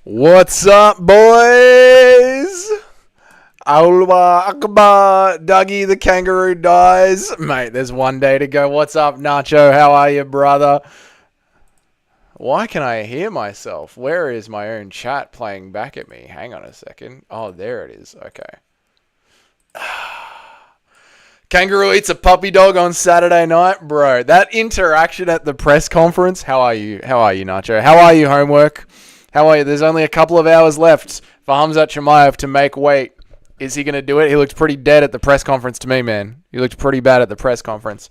What's up, boys? Allah Akbar, Dougie the kangaroo dies. Mate, there's one day to go. What's up, Nacho? How are you, brother? Why can I hear myself? Where is my own chat playing back at me? Hang on a second. Oh, there it is. Okay. Kangaroo eats a puppy dog on Saturday night. Bro, that interaction at the press conference. How are you? How are you, Nacho? How are you, homework? How are you? There's only a couple of hours left for Khamzat Chimaev to make weight. Is he going to do it? He looked pretty dead at the press conference to me, man. He looked pretty bad at the press conference.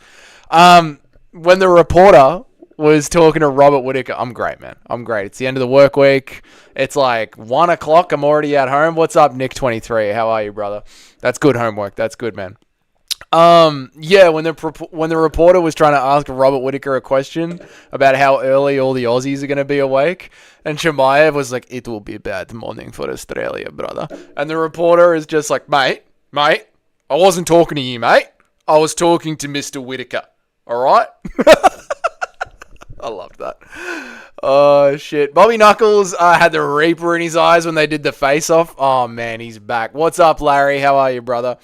When the reporter was talking to Robert Whittaker, I'm great, man. I'm great. It's the end of the work week. It's like 1 o'clock. I'm already at home. What's up, Nick23? How are you, brother? That's good homework. That's good, man. Yeah, when the reporter was trying to ask Robert Whittaker a question about how early all the Aussies are going to be awake, and Chimaev was like, "It will be a bad morning for Australia, brother." And the reporter is just like, mate, I wasn't talking to you, mate. I was talking to Mr. Whittaker. All right? I loved that. Oh, shit. Bobby Knuckles had the Reaper in his eyes when they did the face-off. Oh, man, he's back. What's up, Larry? How are you, brother?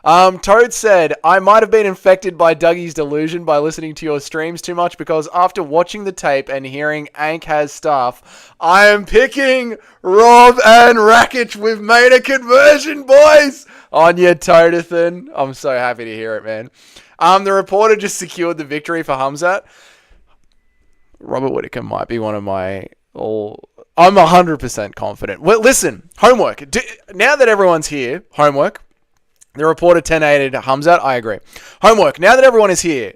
Toad said, I might have been infected by Dougie's delusion by listening to your streams too much because after watching the tape and hearing Ank has stuff, I am picking Rob and Rakic. We've made a conversion, boys! On your Toadathan. I'm so happy to hear it, man. The reporter just secured the victory for Khamzat. Robert Whittaker might be one of my... I'm 100% confident. Well, listen, homework. Now that everyone's here, homework. The reporter 10-8 Khamzat, I agree. Homework, now that everyone is here,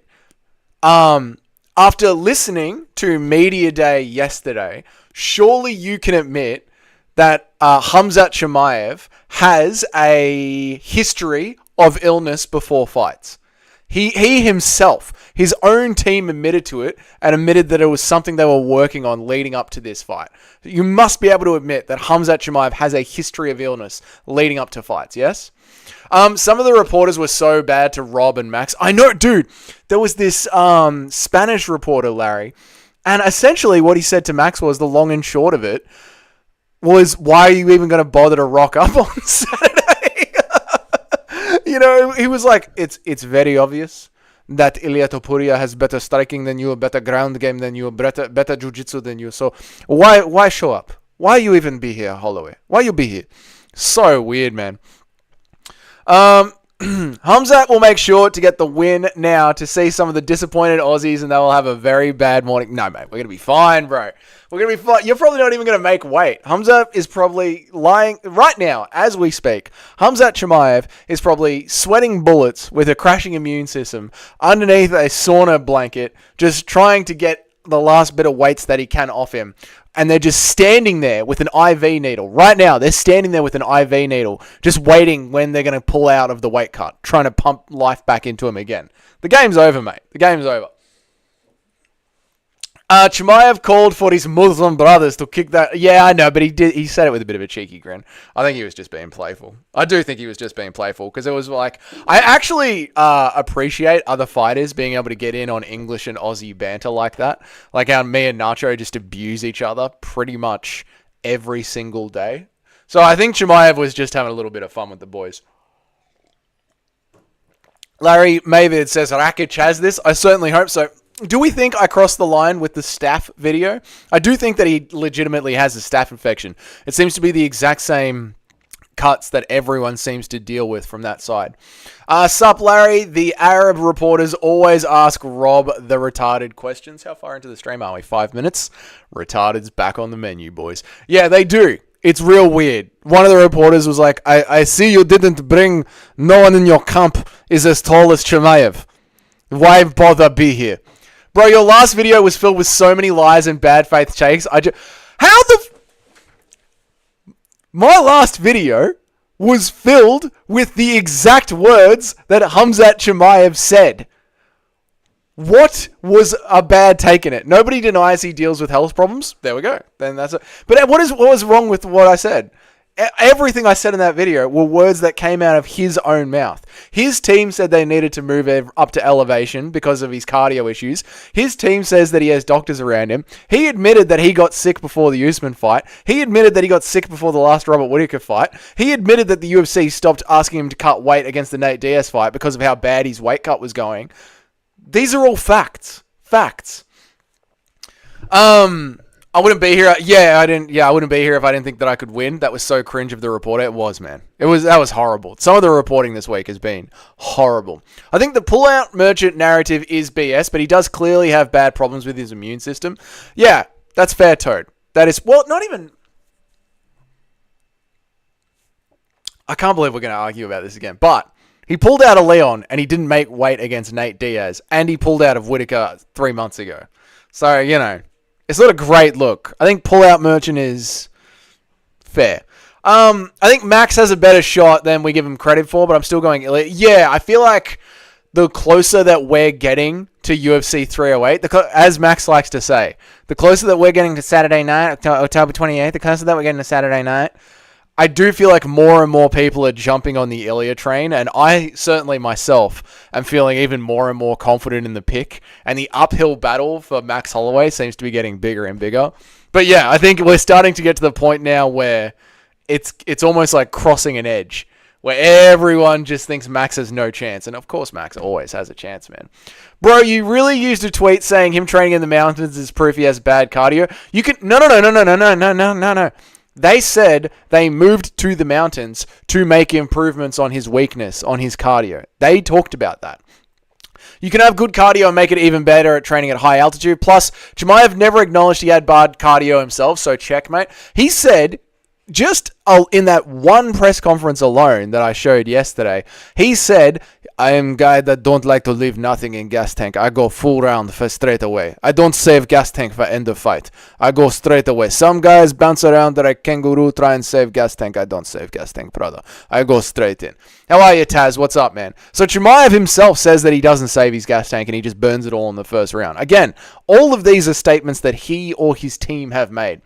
after listening to Media Day yesterday, surely you can admit that Khamzat Chimaev has a history of illness before fights. He himself, his own team admitted to it and admitted that it was something they were working on leading up to this fight. You must be able to admit that Khamzat Chimaev has a history of illness leading up to fights, yes? Some of the reporters were so bad to Rob and Max. I know, dude, there was this Spanish reporter, Larry, and essentially what he said to Max was, the long and short of it, was, why are you even going to bother to rock up on Saturday? You know, he was like, it's very obvious that Ilia Topuria has better striking than you, better ground game than you, better jiu-jitsu than you, so why show up? Why you even be here, Holloway? Why you be here? So weird, man. Khamzat will make sure to get the win now to see some of the disappointed Aussies, and they will have a very bad morning. No, mate, we're going to be fine, bro. We're going to be fine. You're probably not even going to make weight. Khamzat is probably lying right now, as we speak. Khamzat Chimaev is probably sweating bullets with a crashing immune system underneath a sauna blanket, just trying to get the last bit of weights that he can off him. And they're just standing there with an IV needle. Right now, they're standing there with an IV needle, just waiting when they're going to pull out of the weight cut, trying to pump life back into him again. The game's over, mate. The game's over. Chimaev called for his Muslim brothers to kick that. Yeah, I know, but he said it with a bit of a cheeky grin. I think he was just being playful. I do think he was just being playful because it was like, I actually appreciate other fighters being able to get in on English and Aussie banter like that. Like how me and Nacho just abuse each other pretty much every single day. So I think Chimaev was just having a little bit of fun with the boys. Larry Mavid says Rakic has this. I certainly hope so. Do we think I crossed the line with the STAPH video? I do think that he legitimately has a staph infection. It seems to be the exact same cuts that everyone seems to deal with from that side. Sup, Larry? The Arab reporters always ask Rob the retarded questions. How far into the stream are we? 5 minutes? Retarded's back on the menu, boys. Yeah, they do. It's real weird. One of the reporters was like, I see you didn't bring... No one in your camp is as tall as Chimaev. Why bother be here? Bro, your last video was filled with so many lies and bad faith shakes. My last video was filled with the exact words that Khamzat Chimaev said. What was a bad take in it? Nobody denies he deals with health problems. There we go. Then that's it. But what was wrong with what I said? everything I said in that video were words that came out of his own mouth. His team said they needed to move up to elevation because of his cardio issues. His team says that he has doctors around him. He admitted that he got sick before the Usman fight. He admitted that he got sick before the last Robert Whittaker fight. He admitted that the UFC stopped asking him to cut weight against the Nate Diaz fight because of how bad his weight cut was going. These are all facts. Facts. I wouldn't be here. I wouldn't be here if I didn't think that I could win. That was so cringe of the reporter. It was, man. That was horrible. Some of the reporting this week has been horrible. I think the pull-out merchant narrative is BS, but he does clearly have bad problems with his immune system. Yeah, that's fair, Toad. That is, well, not even... I can't believe we're going to argue about this again, but he pulled out of Leon, and he didn't make weight against Nate Diaz, and he pulled out of Whittaker 3 months ago. So, you know... It's not a great look. I think pull-out merchant is fair. I think Max has a better shot than we give him credit for, but I'm still going Ilya. Yeah, I feel like the closer that we're getting to UFC 308, as Max likes to say, the closer that we're getting to Saturday night, October 28th, the closer that we're getting to Saturday night, I do feel like more and more people are jumping on the Ilya train, and I certainly myself am feeling even more and more confident in the pick, and the uphill battle for Max Holloway seems to be getting bigger and bigger. But yeah, I think we're starting to get to the point now where it's almost like crossing an edge, where everyone just thinks Max has no chance, and of course Max always has a chance, man. Bro, you really used a tweet saying him training in the mountains is proof he has bad cardio. You can no. They said they moved to the mountains to make improvements on his weakness, on his cardio. They talked about that. You can have good cardio and make it even better at training at high altitude. Plus, Chimaev never acknowledged he had bad cardio himself, so checkmate. He said, just in that one press conference alone that I showed yesterday, he said, I am a guy that don't like to leave nothing in gas tank. I go full round for straight away. I don't save gas tank for end of fight. I go straight away. Some guys bounce around like kangaroo, try and save gas tank. I don't save gas tank, brother. I go straight in. How are you, Taz? What's up, man? So Chimaev himself says that he doesn't save his gas tank and he just burns it all in the first round. Again, all of these are statements that he or his team have made.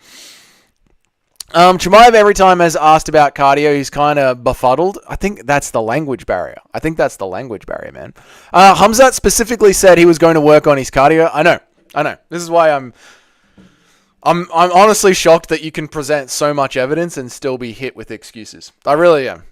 Chimaev every time has asked about cardio, he's kind of befuddled. I think that's the language barrier. Man. Hamzat specifically said he was going to work on his cardio. I know. This is why I'm honestly shocked that you can present so much evidence and still be hit with excuses. I really am.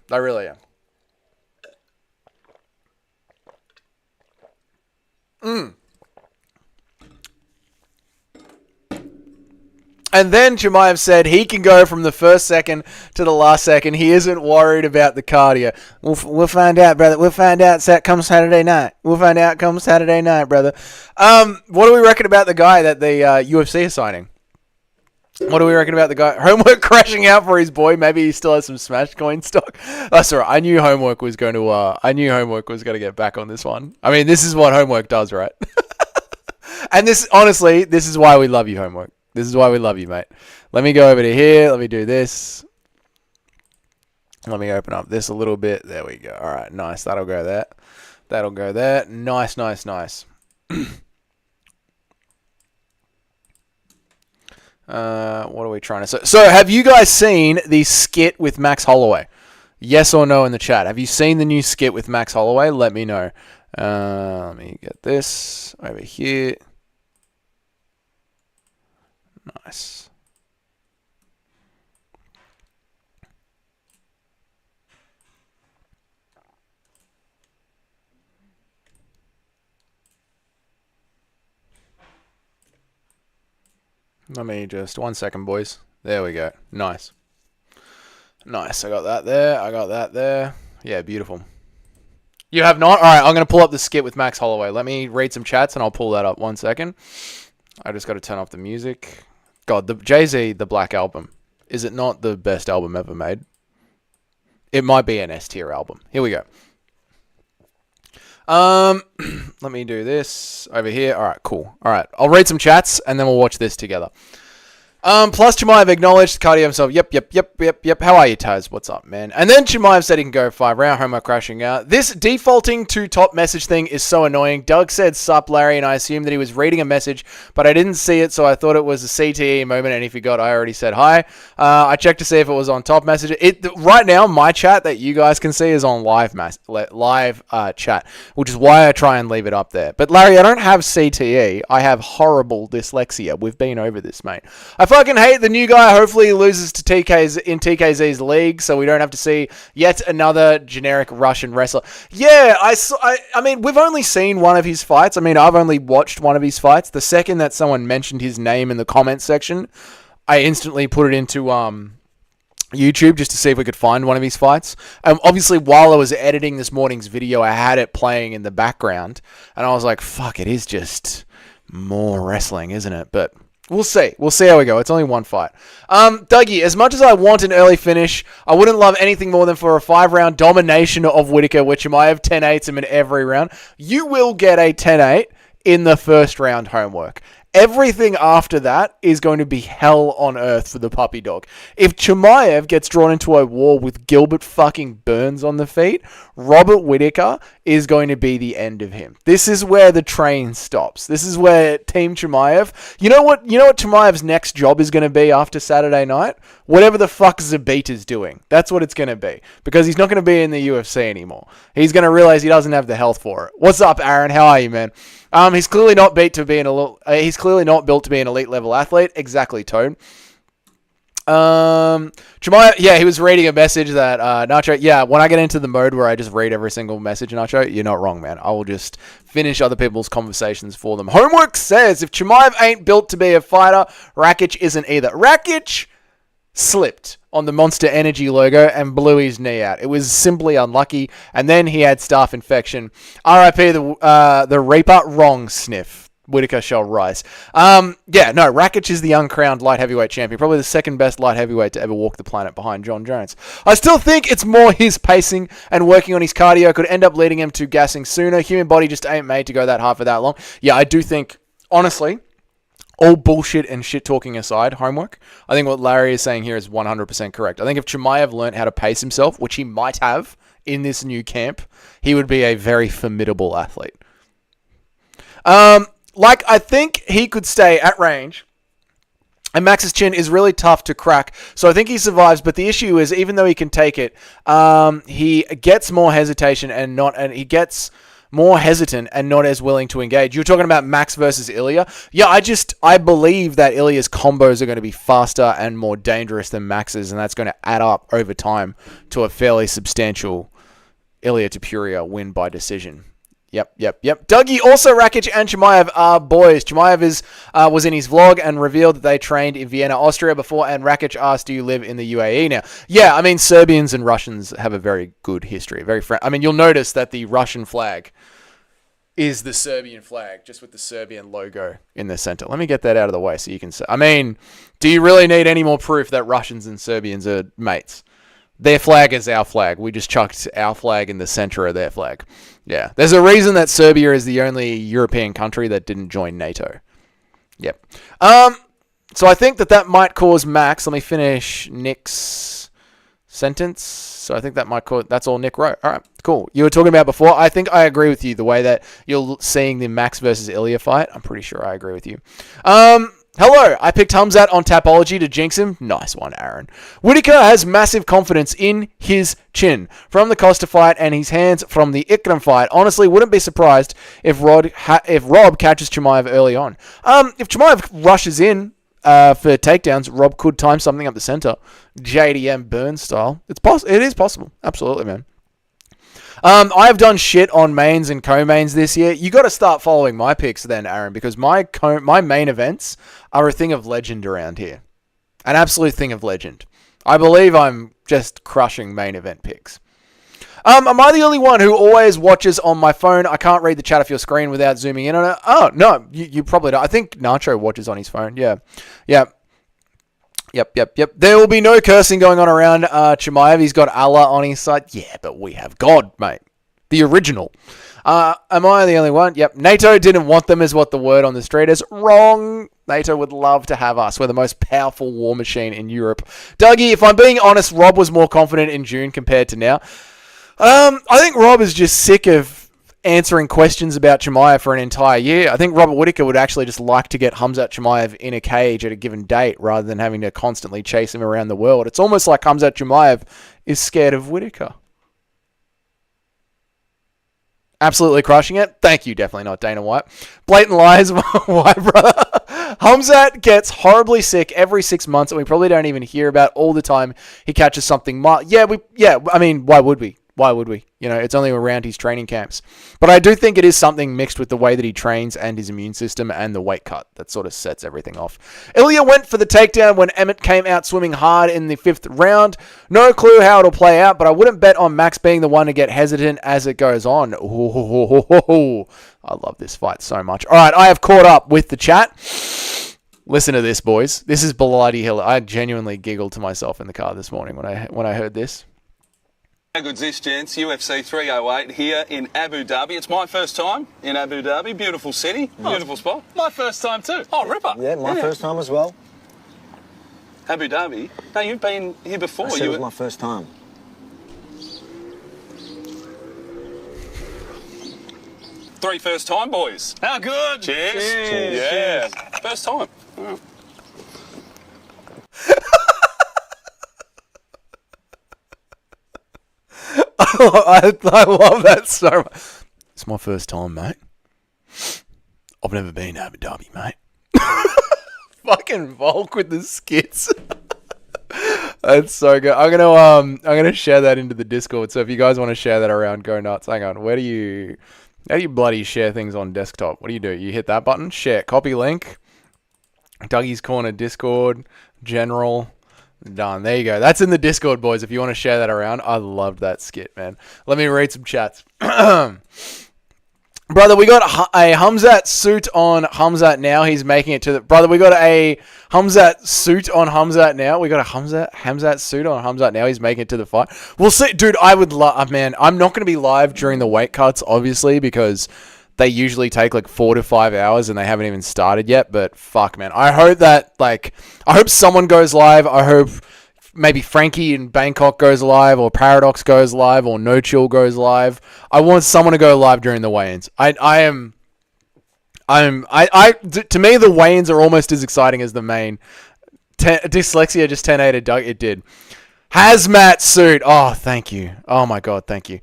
And then Chimaev said he can go from the first second to the last second. He isn't worried about the cardio. We'll find out, brother. We'll find out come Saturday night. Brother. What do we reckon about the guy that the UFC is signing? What do we reckon about the guy? Homework crashing out for his boy. Maybe he still has some Smash coin stock. That's all right. I knew Homework was going to get back on this one. I mean, this is what Homework does, right? And this is why we love you, Homework. This is why we love you, mate. Let me go over to here. Let me do this. Let me open up this a little bit. There we go. All right, nice. That'll go there. Nice. What are we trying to say? So have you guys seen the skit with Max Holloway? Yes or no in the chat. Have you seen the new skit with Max Holloway? Let me know. Let me get this over here. Nice. Let me just 1 second, boys. There we go. Nice. I got that there. Yeah, beautiful. You have not? All right, I'm going to pull up the skit with Max Holloway. Let me read some chats and I'll pull that up. 1 second. I just got to turn off the music. God, the Jay-Z, the Black Album. Is it not the best album ever made? It might be an S-tier album. Here we go. Let me do this over here. All right, cool. All right, I'll read some chats and then we'll watch this together. Plus Chimaev acknowledged cardio himself. Yep. How are you, Taz? What's up, man? And then Chimaev said he can go 5 round. Homer crashing out. This defaulting to top message thing is so annoying. Doug said sup, Larry, and I assumed that he was reading a message, but I didn't see it, so I thought it was a CTE moment, and if he got, I already said hi. I checked to see if it was on top message. Right now, my chat that you guys can see is on live chat, which is why I try and leave it up there. But Larry, I don't have CTE. I have horrible dyslexia. We've been over this, mate. I fucking hate the new guy. Hopefully he loses to TKZ's league, so we don't have to see yet another generic Russian wrestler. Yeah, I mean, we've only seen one of his fights. I mean, I've only watched one of his fights. The second that someone mentioned his name in the comments section, I instantly put it into YouTube just to see if we could find one of his fights. Obviously, while I was editing this morning's video, I had it playing in the background, and I was like, fuck, it is just more wrestling, isn't it? But we'll see. We'll see how we go. It's only one fight. Dougie, as much as I want an early finish, I wouldn't love anything more than for a 5-round domination of Whittaker, which you might have 10-8s him in every round. You will get a 10-8 in the first round homework. Everything after that is going to be hell on earth for the puppy dog. If Chimaev gets drawn into a war with Gilbert fucking Burns on the feet, Robert Whittaker is going to be the end of him. This is where the train stops. This is where Team Chimaev... You know what Chimaev's next job is going to be after Saturday night? Whatever the fuck Zabit is doing. That's what it's going to be. Because he's not going to be in the UFC anymore. He's going to realize he doesn't have the health for it. What's up, Aaron? How are you, man? He's clearly not built to be an elite level athlete. Exactly, Toad. Chimaev, yeah, he was reading a message that Nacho. Yeah, when I get into the mode where I just read every single message, Nacho, you're not wrong, man. I will just finish other people's conversations for them. Homework says if Chimaev ain't built to be a fighter, Rakic isn't either. Rakic slipped on the Monster Energy logo and blew his knee out. It was simply unlucky, and then he had staph infection. RIP the Reaper. Wrong sniff. Whittaker shall rise. Rakic is the uncrowned light heavyweight champion. Probably the second best light heavyweight to ever walk the planet behind John Jones. I still think it's more his pacing and working on his cardio could end up leading him to gassing sooner. Human body just ain't made to go that hard for that long. Yeah, I do think, honestly, all bullshit and shit talking aside, homework, I think what Larry is saying here is 100% correct. I think if Chimaev learned how to pace himself, which he might have in this new camp, he would be a very formidable athlete. I think he could stay at range, and Max's chin is really tough to crack, so I think he survives, but the issue is, even though he can take it, he gets more hesitation and he gets more hesitant and not as willing to engage. You're talking about Max versus Ilia. Yeah, I believe that Ilia's combos are going to be faster and more dangerous than Max's, and that's going to add up over time to a fairly substantial Ilia Topuria win by decision. Yep. Dougie, also Rakic and Chimaev are boys. Chimaev was in his vlog and revealed that they trained in Vienna, Austria before, and Rakic asked, do you live in the UAE now? Yeah, I mean, Serbians and Russians have a very good history. You'll notice that the Russian flag is the Serbian flag, just with the Serbian logo in the center. Let me get that out of the way so you can see. I mean, do you really need any more proof that Russians and Serbians are mates? Their flag is our flag. We just chucked our flag in the center of their flag. Yeah. There's a reason that Serbia is the only European country that didn't join NATO. Yep. So I think that might cause Max. Let me finish Nick's sentence. So I think that might cause... That's all Nick wrote. All right, cool. You were talking about before. I think I agree with you. The way that you're seeing the Max versus Ilia fight, I'm pretty sure I agree with you. Hello, I picked Hamzat on Tapology to jinx him. Nice one, Aaron. Whittaker has massive confidence in his chin from the Costa fight and his hands from the Ikram fight. Honestly, wouldn't be surprised if Rob catches Chimaev early on. If Chimaev rushes in for takedowns, Rob could time something up the center. JDM Burns style. It is possible. Absolutely, man. I've done shit on mains and co-mains this year. You got to start following my picks then, Aaron, because my main events are a thing of legend around here. An absolute thing of legend. I believe I'm just crushing main event picks. Am I the only one who always watches on my phone? I can't read the chat off your screen without zooming in on it. Oh, no, you probably don't. I think Nacho watches on his phone. Yeah. Yep. There will be no cursing going on around Chimaev. He's got Allah on his side. Yeah, but we have God, mate. The original. Am I the only one? Yep. NATO didn't want them is what the word on the street is. Wrong. NATO would love to have us. We're the most powerful war machine in Europe. Dougie, if I'm being honest, Rob was more confident in June compared to now. I think Rob is just sick of answering questions about Chimaev for an entire year. I think Robert Whittaker would actually just like to get Khamzat Chimaev in a cage at a given date rather than having to constantly chase him around the world. It's almost like Khamzat Chimaev is scared of Whittaker. Absolutely crushing it. Thank you. Definitely not Dana White. Blatant lies. Why, brother? Hamzat gets horribly sick every 6 months, and we probably don't even hear about all the time he catches something. I mean, why would we? Why would we? You know, it's only around his training camps. But I do think it is something mixed with the way that he trains and his immune system and the weight cut that sort of sets everything off. Ilia went for the takedown when Emmett came out swimming hard in the 5th round. No clue how it'll play out, but I wouldn't bet on Max being the one to get hesitant as it goes on. Ooh, I love this fight so much. All right, I have caught up with the chat. Listen to this, boys. This is bloody hell. I genuinely giggled to myself in the car this morning when I heard this. How good's this, gents? UFC 308 here in Abu Dhabi. It's my first time in Abu Dhabi. Beautiful city, beautiful spot. My first time too. Oh, ripper. Yeah, my first time as well. Abu Dhabi? No, you've been here before. I said it was my first time. Three first time, boys. How good? Cheers. Cheers. Yeah. Cheers. First time. Oh. I love that so much. It's my first time, mate. I've never been to Abu Dhabi, mate. Fucking Volk with the skits. That's so good. I'm gonna share that into the Discord. So if you guys want to share that around, go nuts. Hang on. How do you bloody share things on desktop? What do? You hit that button, share, copy link. Dougie's Corner Discord, general. Done. There you go. That's in the Discord, boys, if you want to share that around. I loved that skit, man. Let me read some chats. Brother, we got a Khamzat suit on Khamzat now. He's making it to the... Brother, we got a Khamzat suit on Khamzat now. We got a Khamzat suit on Khamzat now. He's making it to the fight. We'll see. Dude, I would love... Man, I'm not going to be live during the weight cuts, obviously, because... They usually take like 4 to 5 hours and they haven't even started yet. But fuck, man. I hope that, I hope someone goes live. I hope maybe Frankie in Bangkok goes live or Paradox goes live or No Chill goes live. I want someone to go live during the weigh-ins. To me, the weigh-ins are almost as exciting as the main. Dyslexia just 10-8'd Doug. It did. Hazmat suit. Oh, thank you. Oh my God, thank you.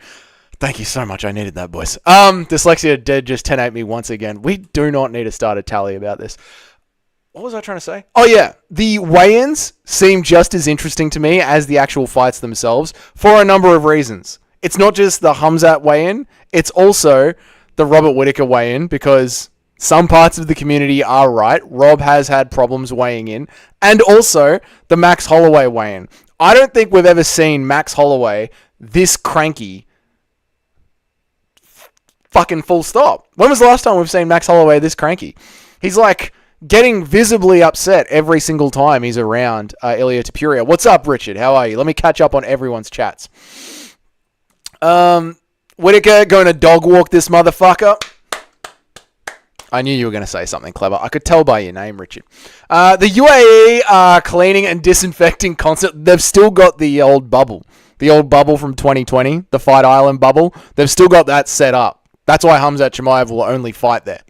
Thank you so much. I needed that, boys. Dyslexia did just 10-8 me once again. We do not need to start a tally about this. What was I trying to say? Oh, yeah. The weigh-ins seem just as interesting to me as the actual fights themselves for a number of reasons. It's not just the Khamzat weigh-in. It's also the Robert Whittaker weigh-in because some parts of the community are right. Rob has had problems weighing in. And also the Max Holloway weigh-in. I don't think we've ever seen Max Holloway this cranky fucking full stop. When was the last time we've seen Max Holloway this cranky? He's like getting visibly upset every single time he's around Ilia Topuria. What's up, Richard? How are you? Let me catch up on everyone's chats. Whittaker going to dog walk this motherfucker. I knew you were going to say something clever. I could tell by your name, Richard. The UAE are cleaning and disinfecting concept. They've still got the old bubble. The old bubble from 2020, the Fight Island bubble. They've still got that set up. That's why Khamzat Chimaev will only fight there.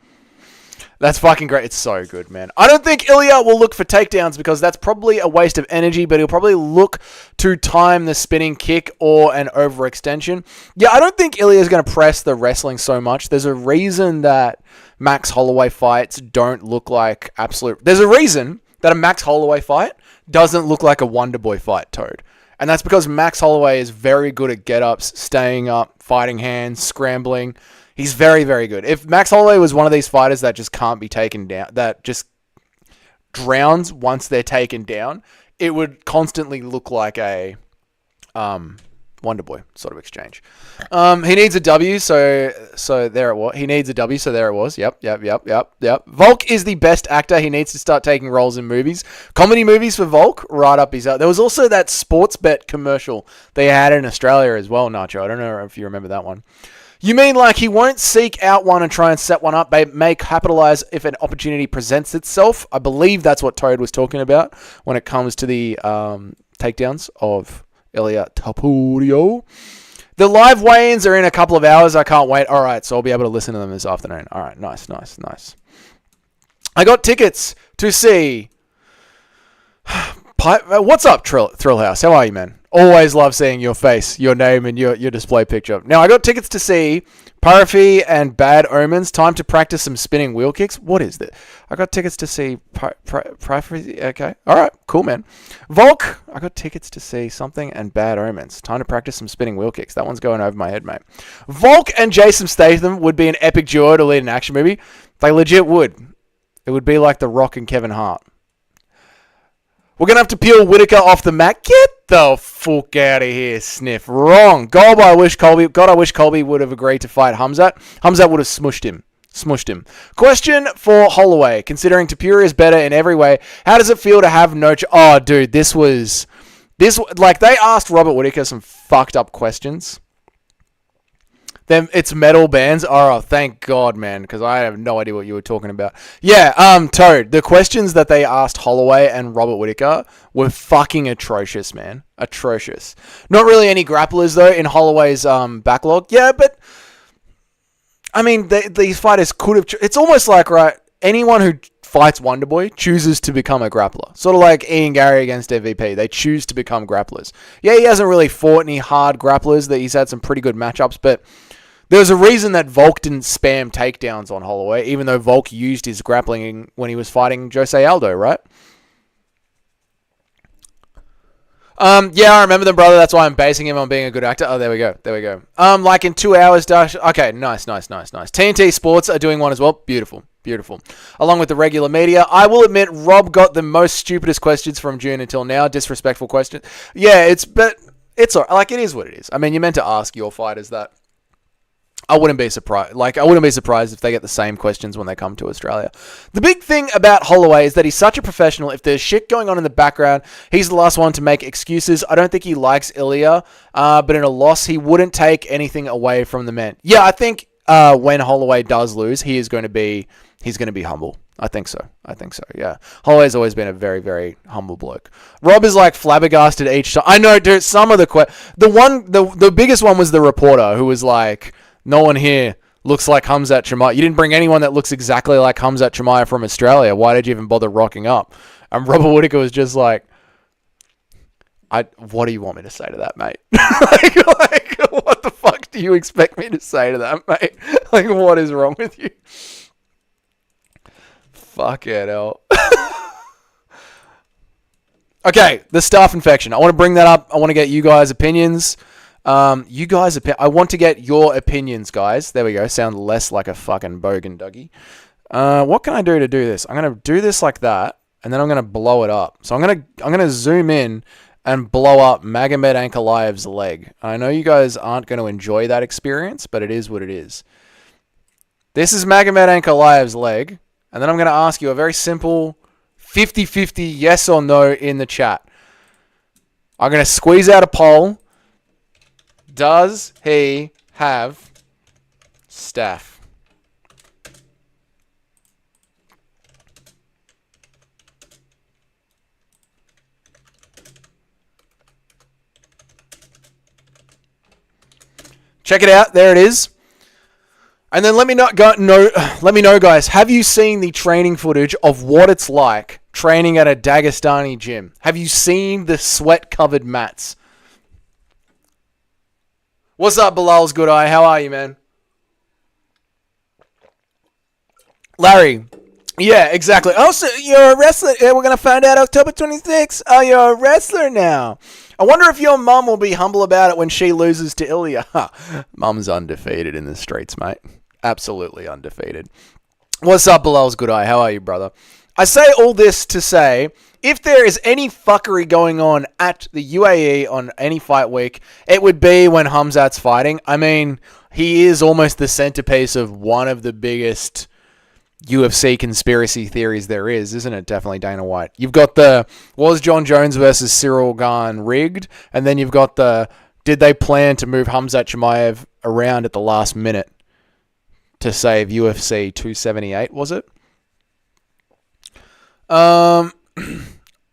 That's fucking great. It's so good, man. I don't think Ilia will look for takedowns because that's probably a waste of energy, but he'll probably look to time the spinning kick or an overextension. Yeah, I don't think Ilia is going to press the wrestling so much. There's a reason that Max Holloway fights don't look like absolute... There's a reason that a Max Holloway fight doesn't look like a Wonderboy fight, Toad. And that's because Max Holloway is very good at get-ups, staying up, fighting hands, scrambling... He's very, very good. If Max Holloway was one of these fighters that just can't be taken down, that just drowns once they're taken down, it would constantly look like a Wonderboy sort of exchange. He needs a W, so there it was. He needs a W, so there it was. Yep. Volk is the best actor. He needs to start taking roles in movies. Comedy movies for Volk, right up his alley. There was also that sports bet commercial they had in Australia as well, Nacho. I don't know if you remember that one. You mean like he won't seek out one and try and set one up, but may capitalize if an opportunity presents itself? I believe that's what Toad was talking about when it comes to the takedowns of Ilia Topuria. The live weigh-ins are in a couple of hours. I can't wait. All right, so I'll be able to listen to them this afternoon. All right, nice. I got tickets to see... What's up, Thrill House? How are you, man? Always love seeing your face, your name, and your display picture. Now, I got tickets to see Parafi and Bad Omens. Time to practice some spinning wheel kicks. What is that? I got tickets to see Parafi. Okay. All right. Cool, man. Volk. I got tickets to see something and Bad Omens. Time to practice some spinning wheel kicks. That one's going over my head, mate. Volk and Jason Statham would be an epic duo to lead an action movie. They legit would. It would be like The Rock and Kevin Hart. We're going to have to peel Whitaker off the mat. Get the fuck out of here, Sniff. Wrong. God, I wish Colby would have agreed to fight Hamzat. Hamzat would have smushed him. Question for Holloway. Considering Topuria is better in every way, how does it feel to have no... Oh, dude, they asked Robert Whitaker some fucked up questions. Then it's metal bands. Oh, thank God, man, because I have no idea what you were talking about. Yeah, Toad, the questions that they asked Holloway and Robert Whitaker were fucking atrocious, man. Atrocious. Not really any grapplers, though, in Holloway's backlog. Yeah, but, I mean, these fighters could have... It's almost like, right, anyone who fights Wonderboy chooses to become a grappler. Sort of like Ian Gary against MVP. They choose to become grapplers. Yeah, he hasn't really fought any hard grapplers. He's had some pretty good matchups, but... There's a reason that Volk didn't spam takedowns on Holloway, even though Volk used his grappling when he was fighting Jose Aldo, right? Yeah, I remember them, brother. That's why I'm basing him on being a good actor. Oh, there we go. Like in 2 hours, Dash. Okay, nice. TNT Sports are doing one as well. Beautiful. Along with the regular media. I will admit, Rob got the most stupidest questions from June until now. Disrespectful question. Yeah, but it's all, like, it is what it is. I mean, you're meant to ask your fighters that. I wouldn't be surprised. If they get the same questions when they come to Australia. The big thing about Holloway is that he's such a professional. If there's shit going on in the background, he's the last one to make excuses. I don't think he likes Ilia, but in a loss, he wouldn't take anything away from the man. Yeah, I think when Holloway does lose, he's going to be humble. I think so. Yeah, Holloway's always been a very, very humble bloke. Rob is like flabbergasted each time. I know, dude. Some of the biggest one was the reporter who was like, no one here looks like Hamzat Chimaev. You didn't bring anyone that looks exactly like Hamzat Chimaev from Australia. Why did you even bother rocking up? And Robert Whitaker was just like, what do you want me to say to that, mate? like, what the fuck do you expect me to say to that, mate? Like, what is wrong with you? Fuck it, hell. Okay, the staph infection. I want to bring that up. I want to get you guys' opinions. I want to get your opinions, guys. There we go. Sound less like a fucking bogan Dougie. What can I do to do this? I'm going to do this like that, and then I'm going to blow it up. So I'm going to zoom in and blow up MagomedAnkalaev's leg. I know you guys aren't going to enjoy that experience, but it is what it is. This is MagomedAnkalaev's leg, and then I'm going to ask you a very simple 50-50 yes or no in the chat. I'm going to squeeze out a poll. Does he have staph? Check it out. There it is. And then let me know, guys. Have you seen the training footage of what it's like training at a Dagestani gym? Have you seen the sweat-covered mats? What's up, Bilal's good eye? How are you, man? Larry. Yeah, exactly. Oh, so you're a wrestler. Yeah, we're going to find out October 26th. Oh, you're a wrestler now. I wonder if your mum will be humble about it when she loses to Ilia. Mum's undefeated in the streets, mate. Absolutely undefeated. What's up, Bilal's good eye? How are you, brother? I say all this to say, if there is any fuckery going on at the UAE on any fight week, it would be when Hamzat's fighting. I mean, he is almost the centerpiece of one of the biggest UFC conspiracy theories there is, isn't it? Definitely Dana White. You've got was John Jones versus Cyril Gane rigged? And then you've got the did they plan to move Khamzat Chimaev around at the last minute to save UFC 278, was it? I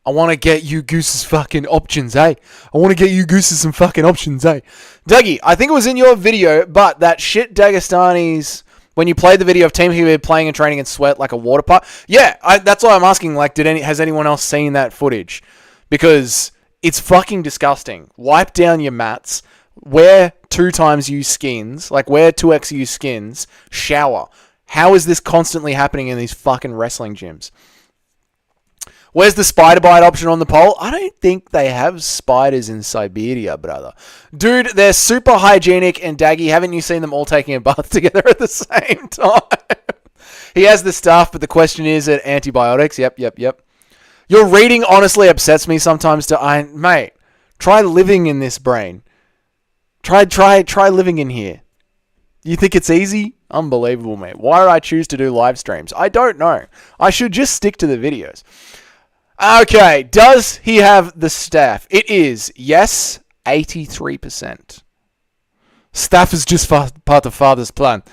want to get you Goose's fucking options, eh? I want to get you Goose's some fucking options, eh? Dougie, I think it was in your video, but that shit Dagestanis, when you played the video of Team Habib playing and training in sweat like a water park. Yeah, that's why I'm asking, like, has anyone else seen that footage? Because it's fucking disgusting. Wipe down your mats, wear 2xU skins, like wear 2xU skins, shower. How is this constantly happening in these fucking wrestling gyms? Where's the spider bite option on the poll? I don't think they have spiders in Siberia, brother. Dude, they're super hygienic, and Daggy, haven't you seen them all taking a bath together at the same time? He has the stuff, but the question is it antibiotics? Yep. Your reading honestly upsets me sometimes. Mate, try living in this brain. Try living in here. You think it's easy? Unbelievable, mate. Why did I choose to do live streams? I don't know. I should just stick to the videos. Okay, does he have the staff? It is, yes, 83%. Staff is just part of father's plan.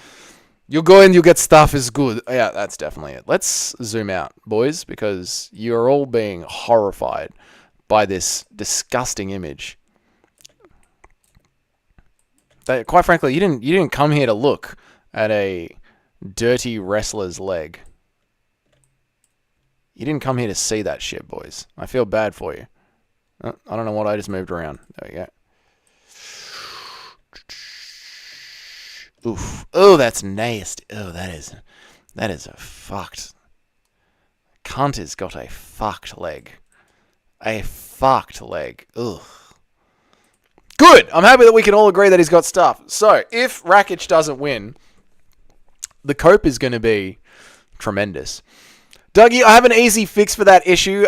You go in, you get staff is good. Yeah, that's definitely it. Let's zoom out, boys, because you're all being horrified by this disgusting image. Quite frankly, you didn't come here to look at a dirty wrestler's leg. You didn't come here to see that shit, boys. I feel bad for you. I don't know what I just moved around. There we go. Oof. Oh, that's nasty. Oh, that is a fucked... Cunt has got a fucked leg. A fucked leg. Ugh. Good! I'm happy that we can all agree that he's got stuff. So, if Rakic doesn't win, the cope is going to be tremendous. Dougie, I have an easy fix for that issue.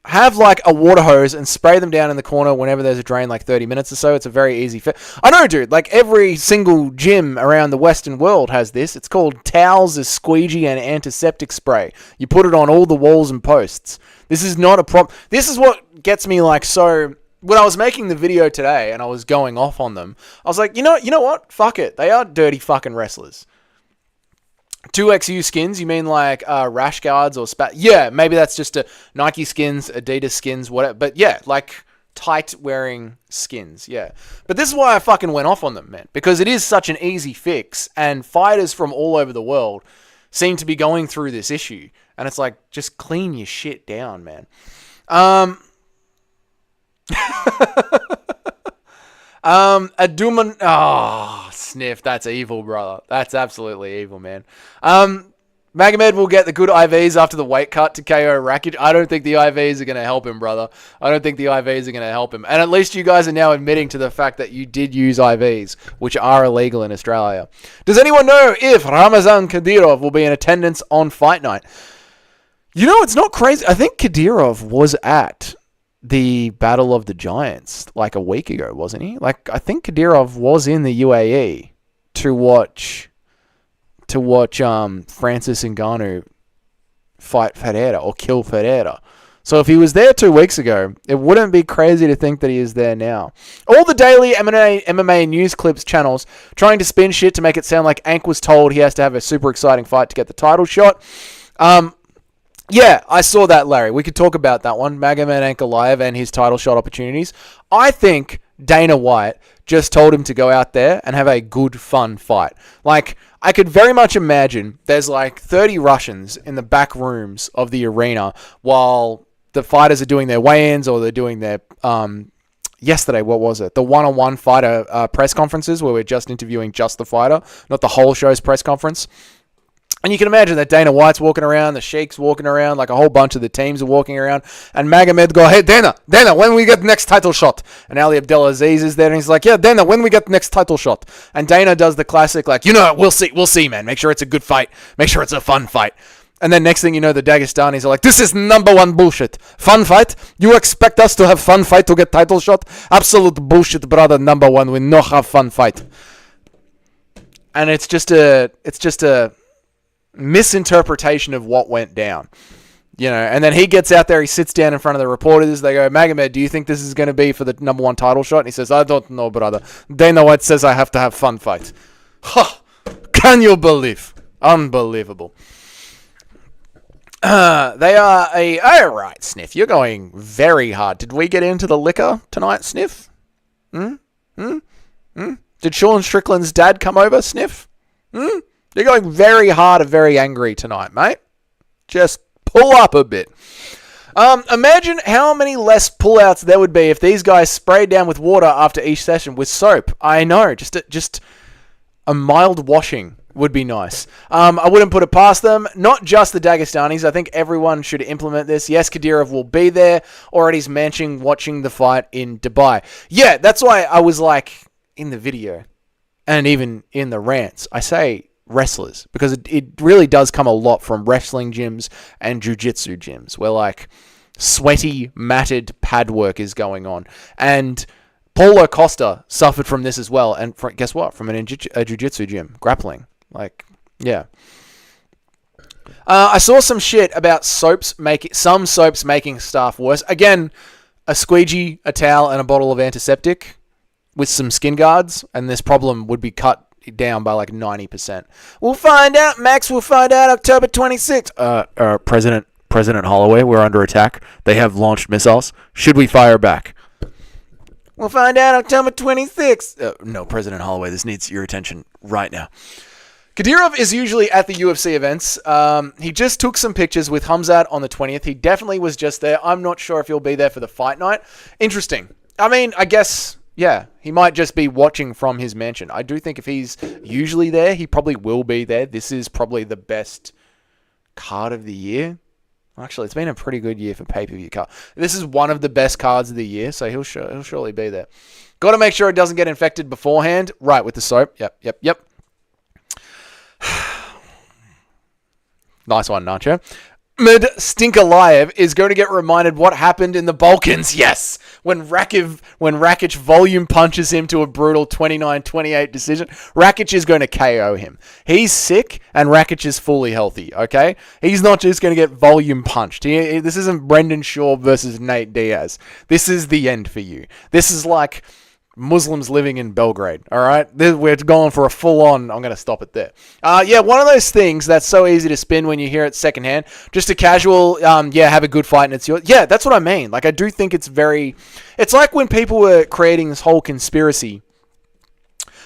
Have like a water hose and spray them down in the corner whenever there's a drain, like 30 minutes or so. It's a very easy fix. I know, dude. Like every single gym around the Western world has this. It's called Towels, a squeegee, and antiseptic spray. You put it on all the walls and posts. This is not a problem. This is what gets me like so... When I was making the video today and I was going off on them, I was like, you know what? Fuck it. They are dirty fucking wrestlers. 2xU skins, you mean like rash guards or spat? Yeah, maybe that's just a Nike skins, Adidas skins, whatever. But yeah, like tight wearing skins, yeah. But this is why I fucking went off on them, man. Because it is such an easy fix, and fighters from all over the world seem to be going through this issue. And it's like, just clean your shit down, man. Aduman. Oh, sniff. That's evil, brother. That's absolutely evil, man. Magomed will get the good IVs after the weight cut to KO Rakic. I don't think the IVs are going to help him, brother. I don't think the IVs are going to help him. And at least you guys are now admitting to the fact that you did use IVs, which are illegal in Australia. Does anyone know if Ramazan Kadyrov will be in attendance on fight night? You know, it's not crazy. I think Kadyrov was at the Battle of the Giants like a week ago, wasn't he? Like, I think Kadyrov was in the UAE to watch Francis Ngannou fight Ferreira or kill Ferreira. So if he was there 2 weeks ago, it wouldn't be crazy to think that he is there now. All the daily MMA news clips channels trying to spin shit to make it sound like Ank was told he has to have a super exciting fight to get the title shot. Yeah, I saw that, Larry. We could talk about that one. MagomedAnkalaev and his title shot opportunities. I think Dana White just told him to go out there and have a good, fun fight. Like, I could very much imagine there's like 30 Russians in the back rooms of the arena while the fighters are doing their weigh-ins or they're doing their... yesterday, what was it? The one-on-one fighter press conferences where we're just interviewing just the fighter, not the whole show's press conference. And you can imagine that Dana White's walking around, the Sheik's walking around, like a whole bunch of the teams are walking around, and Magomed go, hey, Dana, when we get next title shot? And Ali Abdelaziz is there, and he's like, yeah, Dana, when we get next title shot? And Dana does the classic, like, we'll see, man. Make sure it's a good fight. Make sure it's a fun fight. And then next thing you know, the Dagestanis are like, this is number one bullshit. Fun fight? You expect us to have fun fight to get title shot? Absolute bullshit, brother, number one. We no have fun fight. And it's just a misinterpretation of what went down. And then he gets out there, he sits down in front of the reporters. They go, Magomed, do you think this is going to be for the number 1 title shot? And he says, I don't know, brother. Dana White says I have to have fun fight. Ha! Can you believe? Unbelievable. They are all right, Sniff. You're going very hard. Did we get into the liquor tonight, Sniff? Did Sean Strickland's dad come over, Sniff? You're going very hard and very angry tonight, mate. Just pull up a bit. Imagine how many less pullouts there would be if these guys sprayed down with water after each session with soap. I know, just a mild washing would be nice. I wouldn't put it past them. Not just the Dagestanis. I think everyone should implement this. Yes, Kadyrov will be there, or at his mansion watching the fight in Dubai. Yeah, that's why I was like, in the video, and even in the rants, I say wrestlers, because it really does come a lot from wrestling gyms and jiu-jitsu gyms, where like sweaty, matted pad work is going on. And Paulo Costa suffered from this as well. And guess what? From a jiu-jitsu gym, grappling. Like, yeah. I saw some shit about some soaps making stuff worse. Again, a squeegee, a towel, and a bottle of antiseptic with some skin guards, and this problem would be cut down by like 90%. We'll find out, Max. We'll find out October 26th. President Holloway, we're under attack. They have launched missiles. Should we fire back? We'll find out October 26th. No, President Holloway, this needs your attention right now. Kadyrov is usually at the UFC events. He just took some pictures with Khamzat on the 20th. He definitely was just there. I'm not sure if he'll be there for the fight night. Interesting. I mean, I guess, yeah, he might just be watching from his mansion. I do think if he's usually there, he probably will be there. This is probably the best card of the year. Actually, it's been a pretty good year for pay-per-view card. This is one of the best cards of the year, so he'll surely be there. Got to make sure it doesn't get infected beforehand. Right, with the soap. Yep. Nice one, Nacho. MagomedAnkalaev is going to get reminded what happened in the Balkans. Yes, when Rakic volume punches him to a brutal 29-28 decision, Rakic is going to KO him. He's sick, and Rakic is fully healthy, okay? He's not just going to get volume punched. This isn't Brendan Shaw versus Nate Diaz. This is the end for you. This is like Muslims living in Belgrade, all right? We're going for a full-on, I'm going to stop it there. Yeah, one of those things that's so easy to spin when you hear it secondhand. Just a casual, have a good fight and it's yours. Yeah, that's what I mean. Like, I do think it's like when people were creating this whole conspiracy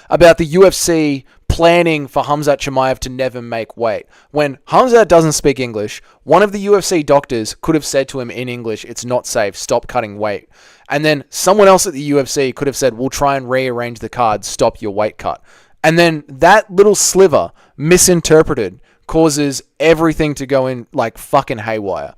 about the UFC planning for Khamzat Chimaev to never make weight. When Khamzat doesn't speak English, one of the UFC doctors could have said to him in English, it's not safe, stop cutting weight. And then someone else at the UFC could have said, we'll try and rearrange the card, stop your weight cut. And then that little sliver, misinterpreted, causes everything to go in like fucking haywire.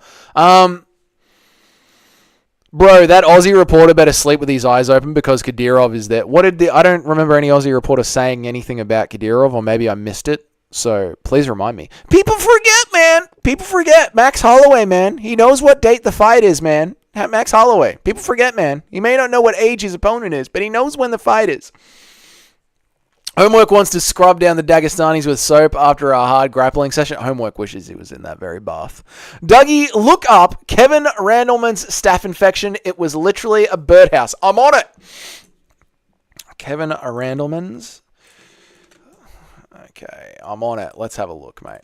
Bro, that Aussie reporter better sleep with his eyes open because Kadyrov is there. I don't remember any Aussie reporter saying anything about Kadyrov, or maybe I missed it. So please remind me. People forget, man. People forget. Max Holloway, man. He knows what date the fight is, man. Max Holloway. People forget, man. He may not know what age his opponent is, but he knows when the fight is. Homework wants to scrub down the Dagestanis with soap after a hard grappling session. Homework wishes he was in that very bath. Dougie, look up Kevin Randleman's staph infection. It was literally a birdhouse. I'm on it. Kevin Randleman's. Okay, I'm on it. Let's have a look, mate.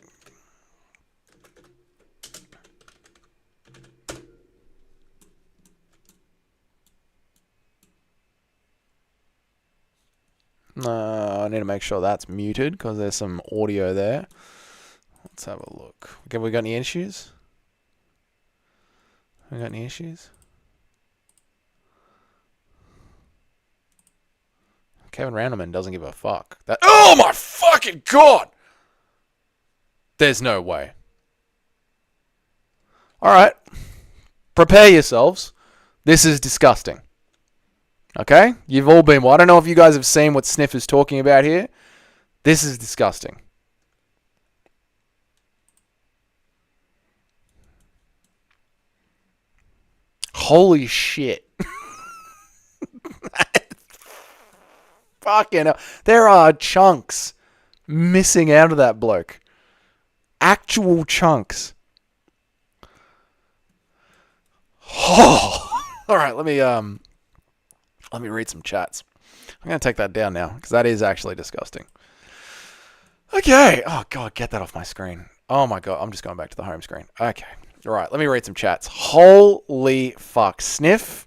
I need to make sure that's muted because there's some audio there. Let's have a look. Okay, we got any issues? We got any issues? Kevin Randleman doesn't give a fuck. Oh my fucking god! There's no way. Alright. Prepare yourselves. This is disgusting. Okay? You've all been... Well, I don't know if you guys have seen what Sniff is talking about here. This is disgusting. Holy shit. Fucking hell. There are chunks missing out of that bloke. Actual chunks. Oh, all right. Let me read some chats. I'm gonna take that down now because that is actually disgusting. Okay. Oh god, get that off my screen. Oh my god, I'm just going back to the home screen. Okay. All right. Let me read some chats. Holy fuck, Sniff.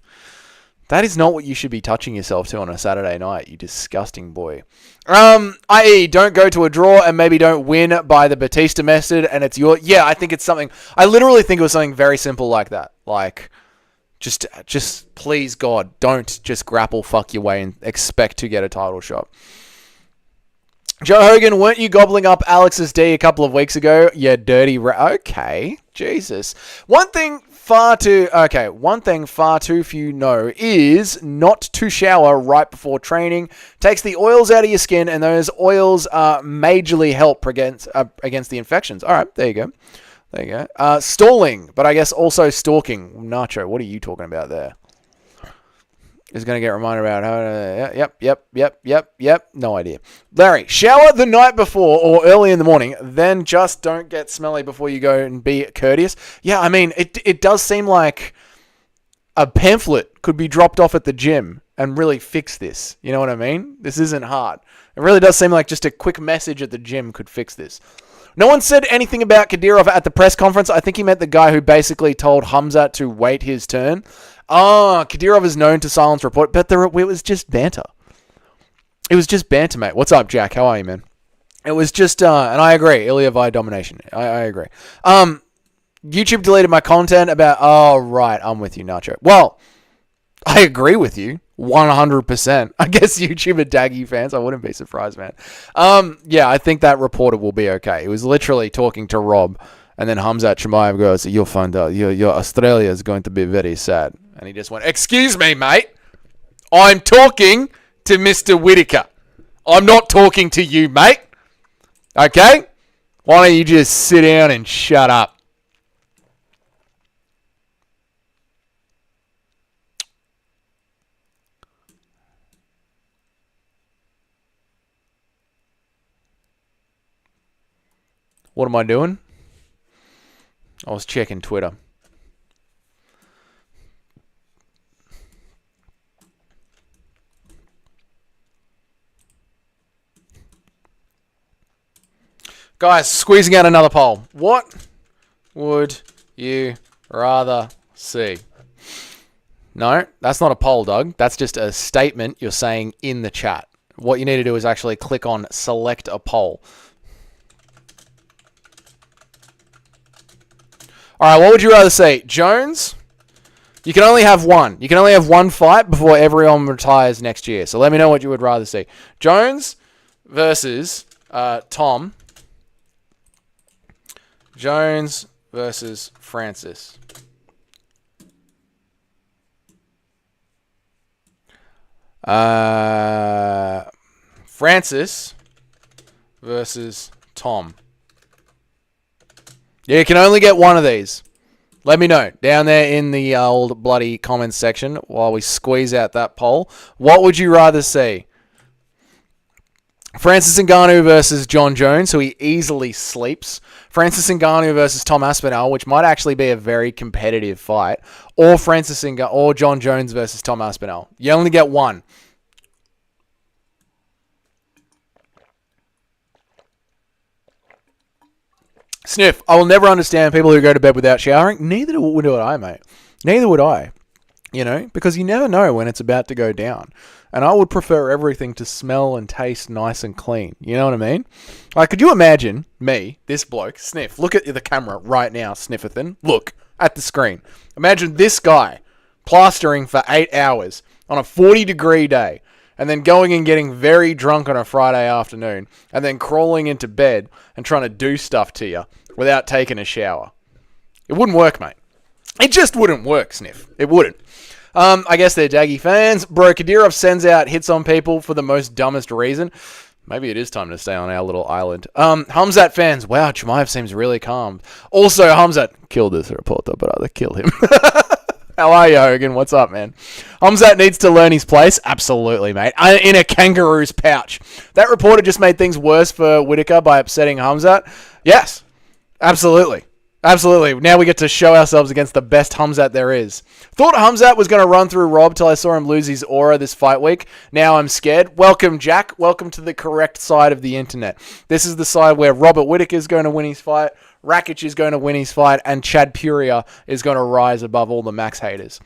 That is not what you should be touching yourself to on a Saturday night, you disgusting boy. I.e., don't go to a draw and maybe don't win by the Batista method, and it's your... Yeah, I think it's something... I literally think it was something very simple like that. Like, just please, God, don't just grapple fuck your way and expect to get a title shot. Joe Hogan, weren't you gobbling up Alex's D a couple of weeks ago? Yeah, dirty... Okay, Jesus. One thing far too few know is not to shower right before training. Takes the oils out of your skin, and those oils majorly help against the infections. All right, there you go. Stalling, but I guess also stalking. Nacho, what are you talking about there? Is going to get reminded about yep. No idea. Larry, shower the night before or early in the morning, then just don't get smelly before you go and be courteous. Yeah, I mean, it does seem like a pamphlet could be dropped off at the gym and really fix this. You know what I mean? This isn't hard. It really does seem like just a quick message at the gym could fix this. No one said anything about Kadyrov at the press conference. I think he meant the guy who basically told Hamzat to wait his turn. Kadyrov is known to silence report, but it was just banter. It was just banter, mate. What's up, Jack? How are you, man? It was just, and I agree, Ilya via domination. I agree. YouTube deleted my content about, oh, right, I'm with you, Nacho. Well, I agree with you, 100%. I guess YouTube are Daggy fans. I wouldn't be surprised, man. Yeah, I think that reporter will be okay. He was literally talking to Rob, and then Hamzat Chimaev goes, you'll find out, your Australia is going to be very sad. And he just went, excuse me, mate. I'm talking to Mr. Whitaker. I'm not talking to you, mate. Okay? Why don't you just sit down and shut up? What am I doing? I was checking Twitter. Guys, squeezing out another poll. What would you rather see? No, that's not a poll, Doug. That's just a statement you're saying in the chat. What you need to do is actually click on select a poll. All right, what would you rather see? Jones? You can only have one. You can only have one fight before everyone retires next year. So let me know what you would rather see. Jones versus Tom. Jones versus Francis. Francis versus Tom. Yeah, you can only get one of these. Let me know down there in the old bloody comments section while we squeeze out that poll. What would you rather see? Francis Ngannou versus John Jones, who he easily sleeps. Francis Ngannou versus Tom Aspinall, which might actually be a very competitive fight. Or or John Jones versus Tom Aspinall. You only get one. Sniff, I will never understand people who go to bed without showering. Neither would I, mate. Neither would I. You know, because you never know when it's about to go down. And I would prefer everything to smell and taste nice and clean. You know what I mean? Like, could you imagine me, this bloke, Sniff, look at the camera right now, Snifferthan. Look at the screen. Imagine this guy plastering for 8 hours on a 40-degree day and then going and getting very drunk on a Friday afternoon and then crawling into bed and trying to do stuff to you without taking a shower. It wouldn't work, mate. It just wouldn't work, Sniff. It wouldn't. I guess they're Daggy fans. Bro, Kadyrov sends out hits on people for the most dumbest reason. Maybe it is time to stay on our little island. Hamzat fans. Wow, Chimaev seems really calm. Also, Hamzat killed this reporter, but I'd kill him. How are you, Hogan? What's up, man? Hamzat needs to learn his place. Absolutely, mate. In a kangaroo's pouch. That reporter just made things worse for Whitaker by upsetting Hamzat. Yes, absolutely. Absolutely. Now we get to show ourselves against the best Hamzat there is. Thought Hamzat was going to run through Rob till I saw him lose his aura this fight week. Now I'm scared. Welcome, Jack. Welcome to the correct side of the internet. This is the side where Robert Whittaker is going to win his fight, Rakic is going to win his fight, and Chad Puria is going to rise above all the Max haters.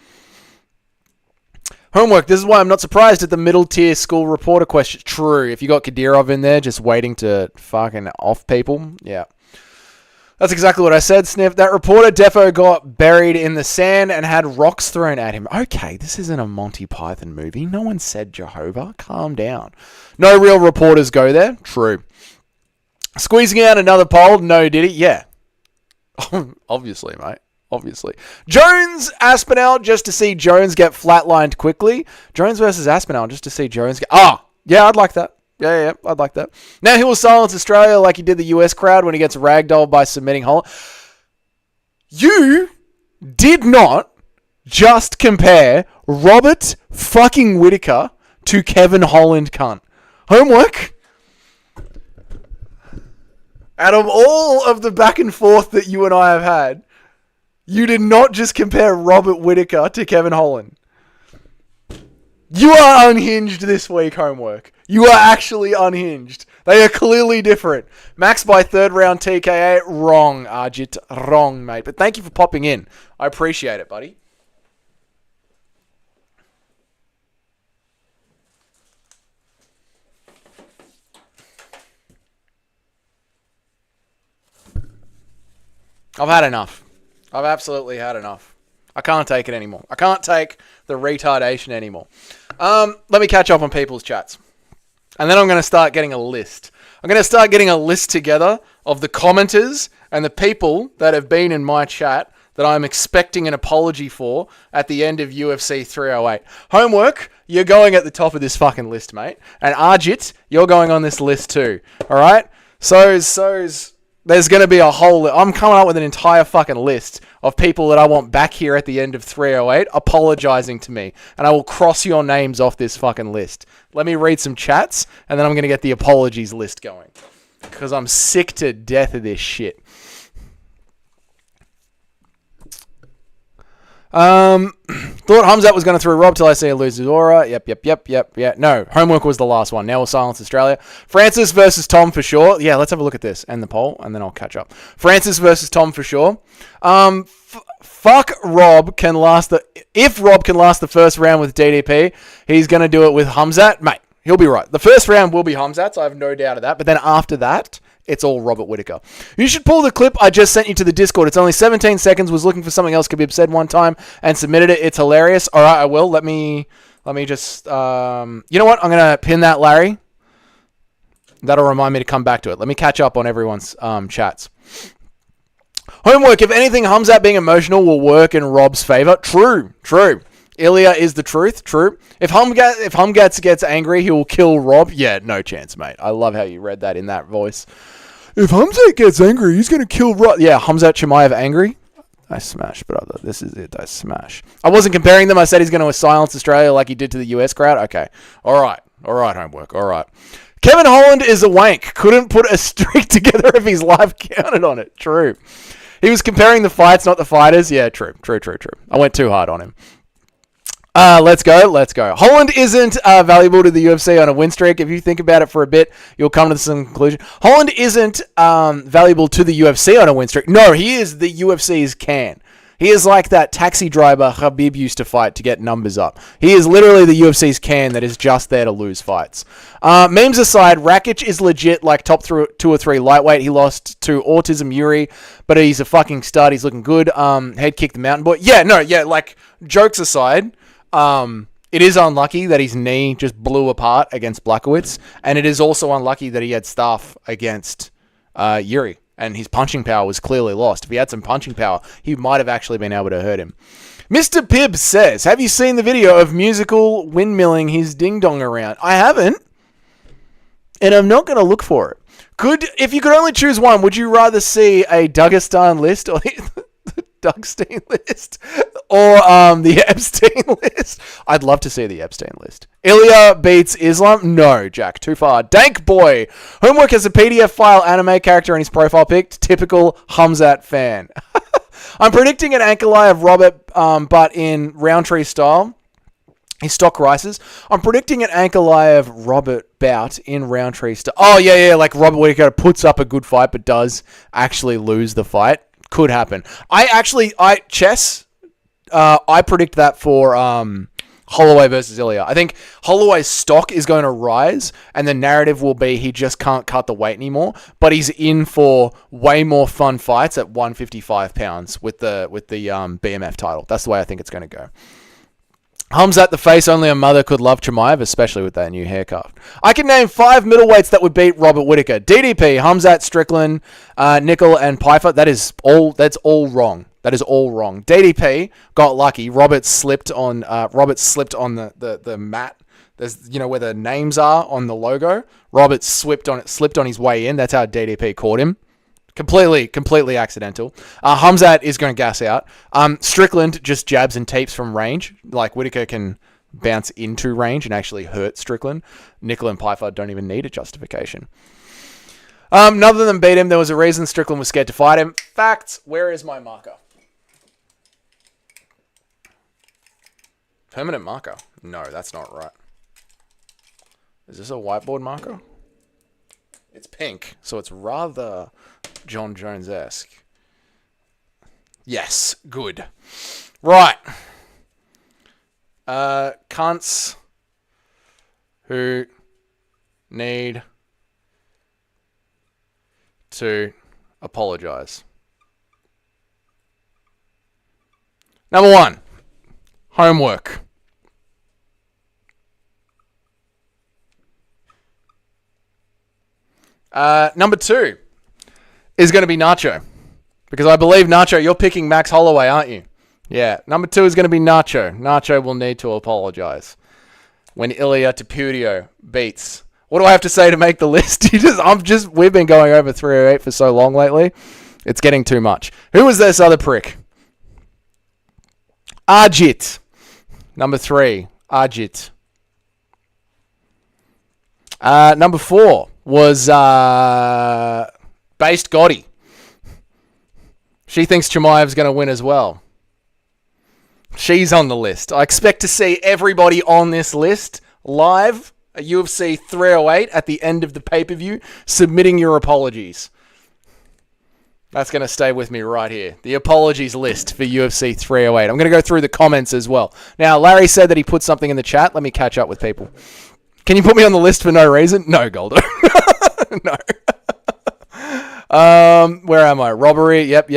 Homework. This is why I'm not surprised at the middle tier school reporter question. True. If you got Kadyrov in there just waiting to fucking off people, yeah. That's exactly what I said, Sniff. That reporter defo got buried in the sand and had rocks thrown at him. Okay, this isn't a Monty Python movie. No one said Jehovah. Calm down. No real reporters go there. True. Squeezing out another poll. No, did he? Yeah. Obviously, mate. Obviously. Jones, Aspinall, just to see Jones get flatlined quickly. Jones versus Aspinall, just to see Jones get... yeah, I'd like that. Yeah, I'd like that. Now he will silence Australia like he did the US crowd when he gets ragdolled by submitting Holland. You did not just compare Robert fucking Whittaker to Kevin Holland, cunt. Homework. Out of all of the back and forth that you and I have had, you did not just compare Robert Whittaker to Kevin Holland. You are unhinged this week, Homework. You are actually unhinged. They are clearly different. Max by third round TKA. Wrong, Arjit. Wrong, mate. But thank you for popping in. I appreciate it, buddy. I've had enough. I've absolutely had enough. I can't take it anymore. I can't take the retardation anymore. Let me catch up on people's chats. And then I'm going to start getting a list. I'm going to start getting a list together of the commenters and the people that have been in my chat that I'm expecting an apology for at the end of UFC 308. Homework, you're going at the top of this fucking list, mate. And Arjit, you're going on this list too. All right? So's there's going to be a whole... I'm coming up with an entire fucking list of people that I want back here at the end of 308 apologizing to me. And I will cross your names off this fucking list. Let me read some chats, and then I'm going to get the apologies list going. Because I'm sick to death of this shit. Thought Hamzat was going to throw Rob till I see a lose his aura. Yep. No, Homework was the last one. Now we'll silence Australia. Francis versus Tom for sure. Yeah, let's have a look at this and the poll, and then I'll catch up. Francis versus Tom for sure. Fuck Rob can last the... If Rob can last the first round with DDP, he's going to do it with Hamzat. Mate, he'll be right. The first round will be Hamzat's. I have no doubt of that. But then after that... It's all Robert Whittaker. You should pull the clip I just sent you to the Discord. It's only 17 seconds. Was looking for something else Khabib said one time and submitted it. It's hilarious. All right, I will. Let me just... you know what? I'm going to pin that, Larry. That'll remind me to come back to it. Let me catch up on everyone's chats. Homework. If anything, Hamzat being emotional will work in Rob's favor. True. Ilia is the truth. True. If Hamzat gets angry, he will kill Rob. Yeah, no chance, mate. I love how you read that in that voice. If Hamzat gets angry, he's going to kill Rob. Yeah, Hamzat Chimaev angry. I smash, brother. This is it. I smash. I wasn't comparing them. I said he's going to silence Australia like he did to the US crowd. Okay. All right, Homework. All right. Kevin Holland is a wank. Couldn't put a streak together if his life counted on it. True. He was comparing the fights, not the fighters. Yeah, true. I went too hard on him. Let's go. Holland isn't valuable to the UFC on a win streak. If you think about it for a bit, you'll come to some conclusion. Holland isn't valuable to the UFC on a win streak. No, he is the UFC's can. He is like that taxi driver Khabib used to fight to get numbers up. He is literally the UFC's can that is just there to lose fights. Memes aside, Rakic is legit like top 2 or 3 lightweight. He lost to Autism Yuri, but he's a fucking stud. He's looking good. Head kick the mountain boy. Like, jokes aside... it is unlucky that his knee just blew apart against Blachowicz, and it is also unlucky that he had STAPH against Yuri, and his punching power was clearly lost. If he had some punching power, he might have actually been able to hurt him. Mr. Pibbs says, have you seen the video of Musical windmilling his ding-dong around? I haven't, and I'm not going to look for it. If you could only choose one, would you rather see a Dagestan list or the Dugstein list or the Epstein list? I'd love to see the Epstein list. Ilia beats Islam? No, Jack, too far. Dank boy. Homework has a PDF file anime character in his profile pic. Typical Hamzat fan. I'm predicting an Ankalaev Robert, but in Roundtree style. His stock rises. I'm predicting an Ankalaev Robert bout in Roundtree style. Oh, yeah, like Robert Whittaker puts up a good fight, but does actually lose the fight. Could happen. I predict that for Holloway versus Ilia. I think Holloway's stock is going to rise, and the narrative will be he just can't cut the weight anymore. But he's in for way more fun fights at 155 pounds with the BMF title. That's the way I think it's going to go. Hamzat the face, only a mother could love Chimaev, especially with that new haircut. I can name 5 middleweights that would beat Robert Whittaker. DDP, Hamzat, Strickland, Nickel, and Pfeiffer. That's all wrong. That is all wrong. DDP got lucky. Robert slipped on the mat. There's where the names are on the logo. Robert slipped on his way in. That's how DDP caught him. Completely accidental. Hamzat is going to gas out. Strickland just jabs and tapes from range. Like Whittaker can bounce into range and actually hurt Strickland. Nickel and Pfeiffer don't even need a justification. None of them beat him. There was a reason Strickland was scared to fight him. Facts. Where is my marker? Permanent marker? No, that's not right. Is this a whiteboard marker? It's pink, so it's rather John Jones-esque. Yes, good. Right. Cunts who need to apologize. Number 1, homework. Number 2 is going to be Nacho. Because I believe, Nacho, you're picking Max Holloway, aren't you? Yeah. Number 2 is going to be Nacho. Nacho will need to apologize when Ilia Topuria beats. What do I have to say to make the list? We've been going over 308 for so long lately. It's getting too much. Who was this other prick? Ajit. Number 3, Ajit. Number 4 was Based Gotti. She thinks Chimaev's going to win as well. She's on the list. I expect to see everybody on this list live at UFC 308 at the end of the pay-per-view submitting your apologies. That's going to stay with me right here. The apologies list for UFC 308. I'm going to go through the comments as well. Now, Larry said that he put something in the chat. Let me catch up with people. Can you put me on the list for no reason? No, Goldo. No. Where am I? Robbery. Yep.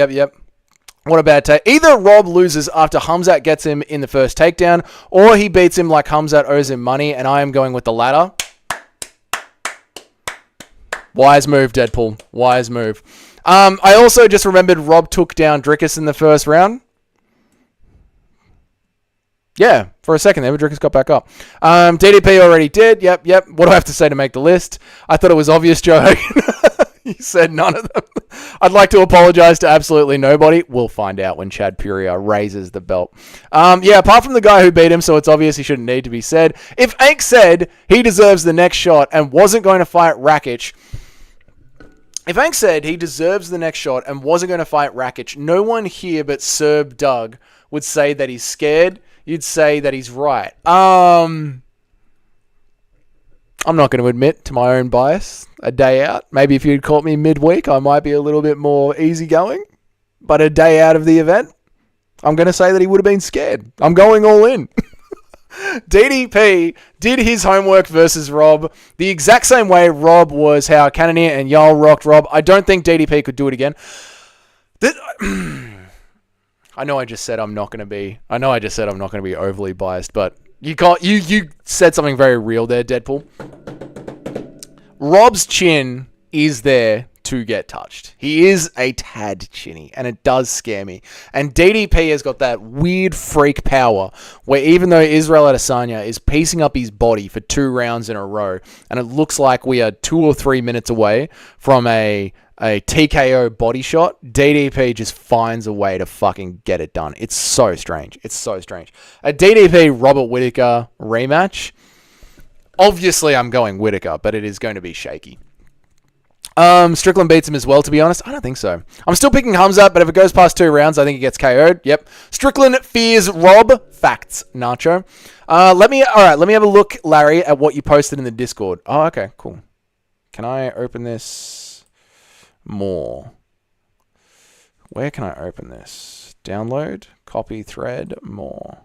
What a bad take. Either Rob loses after Hamzat gets him in the first takedown, or he beats him like Hamzat owes him money, and I am going with the latter. Wise move, Deadpool. Wise move. I also just remembered Rob took down Drickus in the first round. Yeah, for a second there, but Drickus got back up. DDP already did. Yep. What do I have to say to make the list? I thought it was obvious, Joe Hogan. You said none of them. I'd like to apologize to absolutely nobody. We'll find out when Chad Puria raises the belt. Apart from the guy who beat him, so it's obvious he shouldn't need to be said. If Ank said he deserves the next shot and wasn't going to fight Rakic, no one here but Serb Doug would say that he's scared. You'd say that he's right. I'm not going to admit to my own bias. A day out. Maybe if you'd caught me midweek, I might be a little bit more easygoing. But a day out of the event, I'm going to say that he would have been scared. I'm going all in. DDP did his homework versus Rob the exact same way Rob was how Cannonier and Yarl rocked Rob. I don't think DDP could do it again. I know I just said I'm not going to be overly biased, but you said something very real there, Deadpool. Rob's chin is there to get touched. He is a tad chinny, and it does scare me. And DDP has got that weird freak power where even though Israel Adesanya is piecing up his body for 2 rounds in a row, and it looks like we are 2 or 3 minutes away from a TKO body shot, DDP just finds a way to fucking get it done. It's so strange. A DDP Robert Whittaker rematch. Obviously, I'm going Whittaker, but it is going to be shaky. Strickland beats him as well, to be honest. I don't think so. I'm still picking Hamzat, but if it goes past 2 rounds, I think he gets KO'd. Yep. Strickland fears Rob. Facts, Nacho. Let me have a look, Larry, at what you posted in the Discord. Oh, okay, cool. Can I open this more? Where can I open this? Download, copy, thread, more.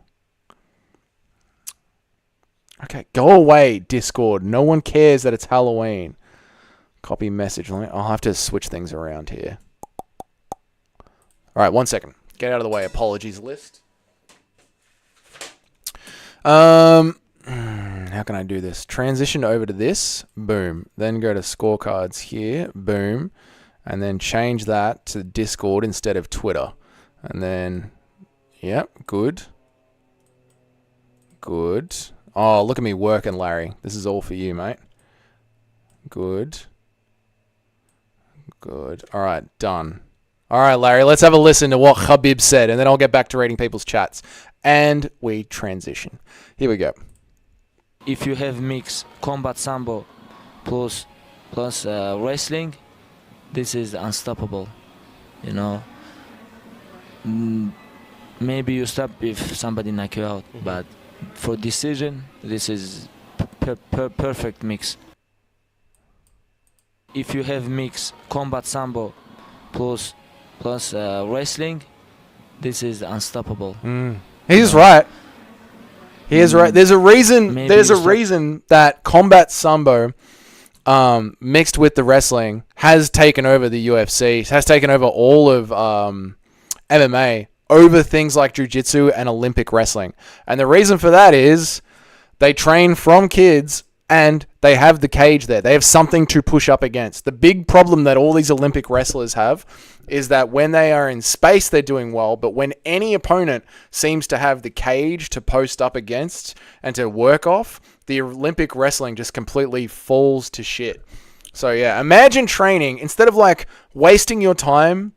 Okay, go away, Discord. No one cares that it's Halloween. Copy message. I'll have to switch things around here. All right, 1 second. Get out of the way. Apologies list. How can I do this? Transition over to this. Boom. Then go to scorecards here. Boom. And then change that to Discord instead of Twitter. And then, yep, good. Good. Oh, look at me working, Larry. This is all for you, mate. Good. Good. All right, done. All right, Larry, let's have a listen to what Khabib said, and then I'll get back to reading people's chats. And we transition. Here we go. If you have mix combat sambo plus wrestling, this is unstoppable. You know, maybe you stop if somebody knock you out, but for decision, this is perfect mix. If you have mix combat sambo plus wrestling, this is unstoppable. He's right. He is right. There's a reason. Maybe There's a it's reason that combat sambo, mixed with the wrestling, has taken over the UFC. Has taken over all of MMA over things like jiu-jitsu and Olympic wrestling. And the reason for that is they train from kids and they have the cage there. They have something to push up against. The big problem that all these Olympic wrestlers have is that when they are in space, they're doing well, but when any opponent seems to have the cage to post up against and to work off, the Olympic wrestling just completely falls to shit. So yeah, imagine training, instead of wasting your time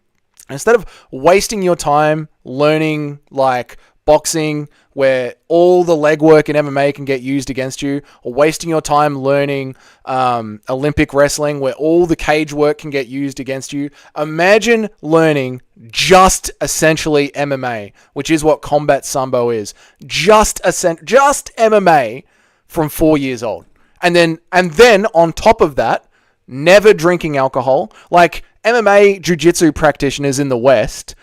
learning like boxing, where all the legwork in MMA can get used against you, or wasting your time learning Olympic wrestling, where all the cage work can get used against you. Imagine learning just essentially MMA, which is what combat sambo is. Just MMA from 4 years old. And then on top of that, never drinking alcohol. Like MMA jiu-jitsu practitioners in the West,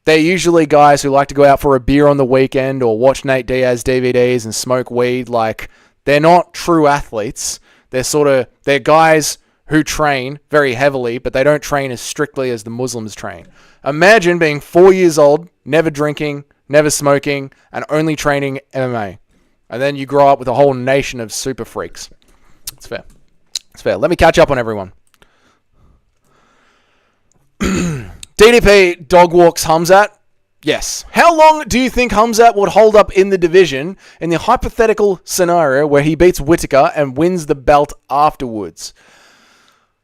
they're usually guys who like to go out for a beer on the weekend or watch Nate Diaz DVDs and smoke weed. Like, they're not true athletes. They're guys who train very heavily, but they don't train as strictly as the Muslims train. Imagine being 4 years old, never drinking, never smoking, and only training MMA. And then you grow up with a whole nation of super freaks. It's fair. It's fair. Let me catch up on everyone. DDP dog walks Hamzat. Yes. How long do you think Hamzat would hold up in the division in the hypothetical scenario where he beats Whittaker and wins the belt afterwards?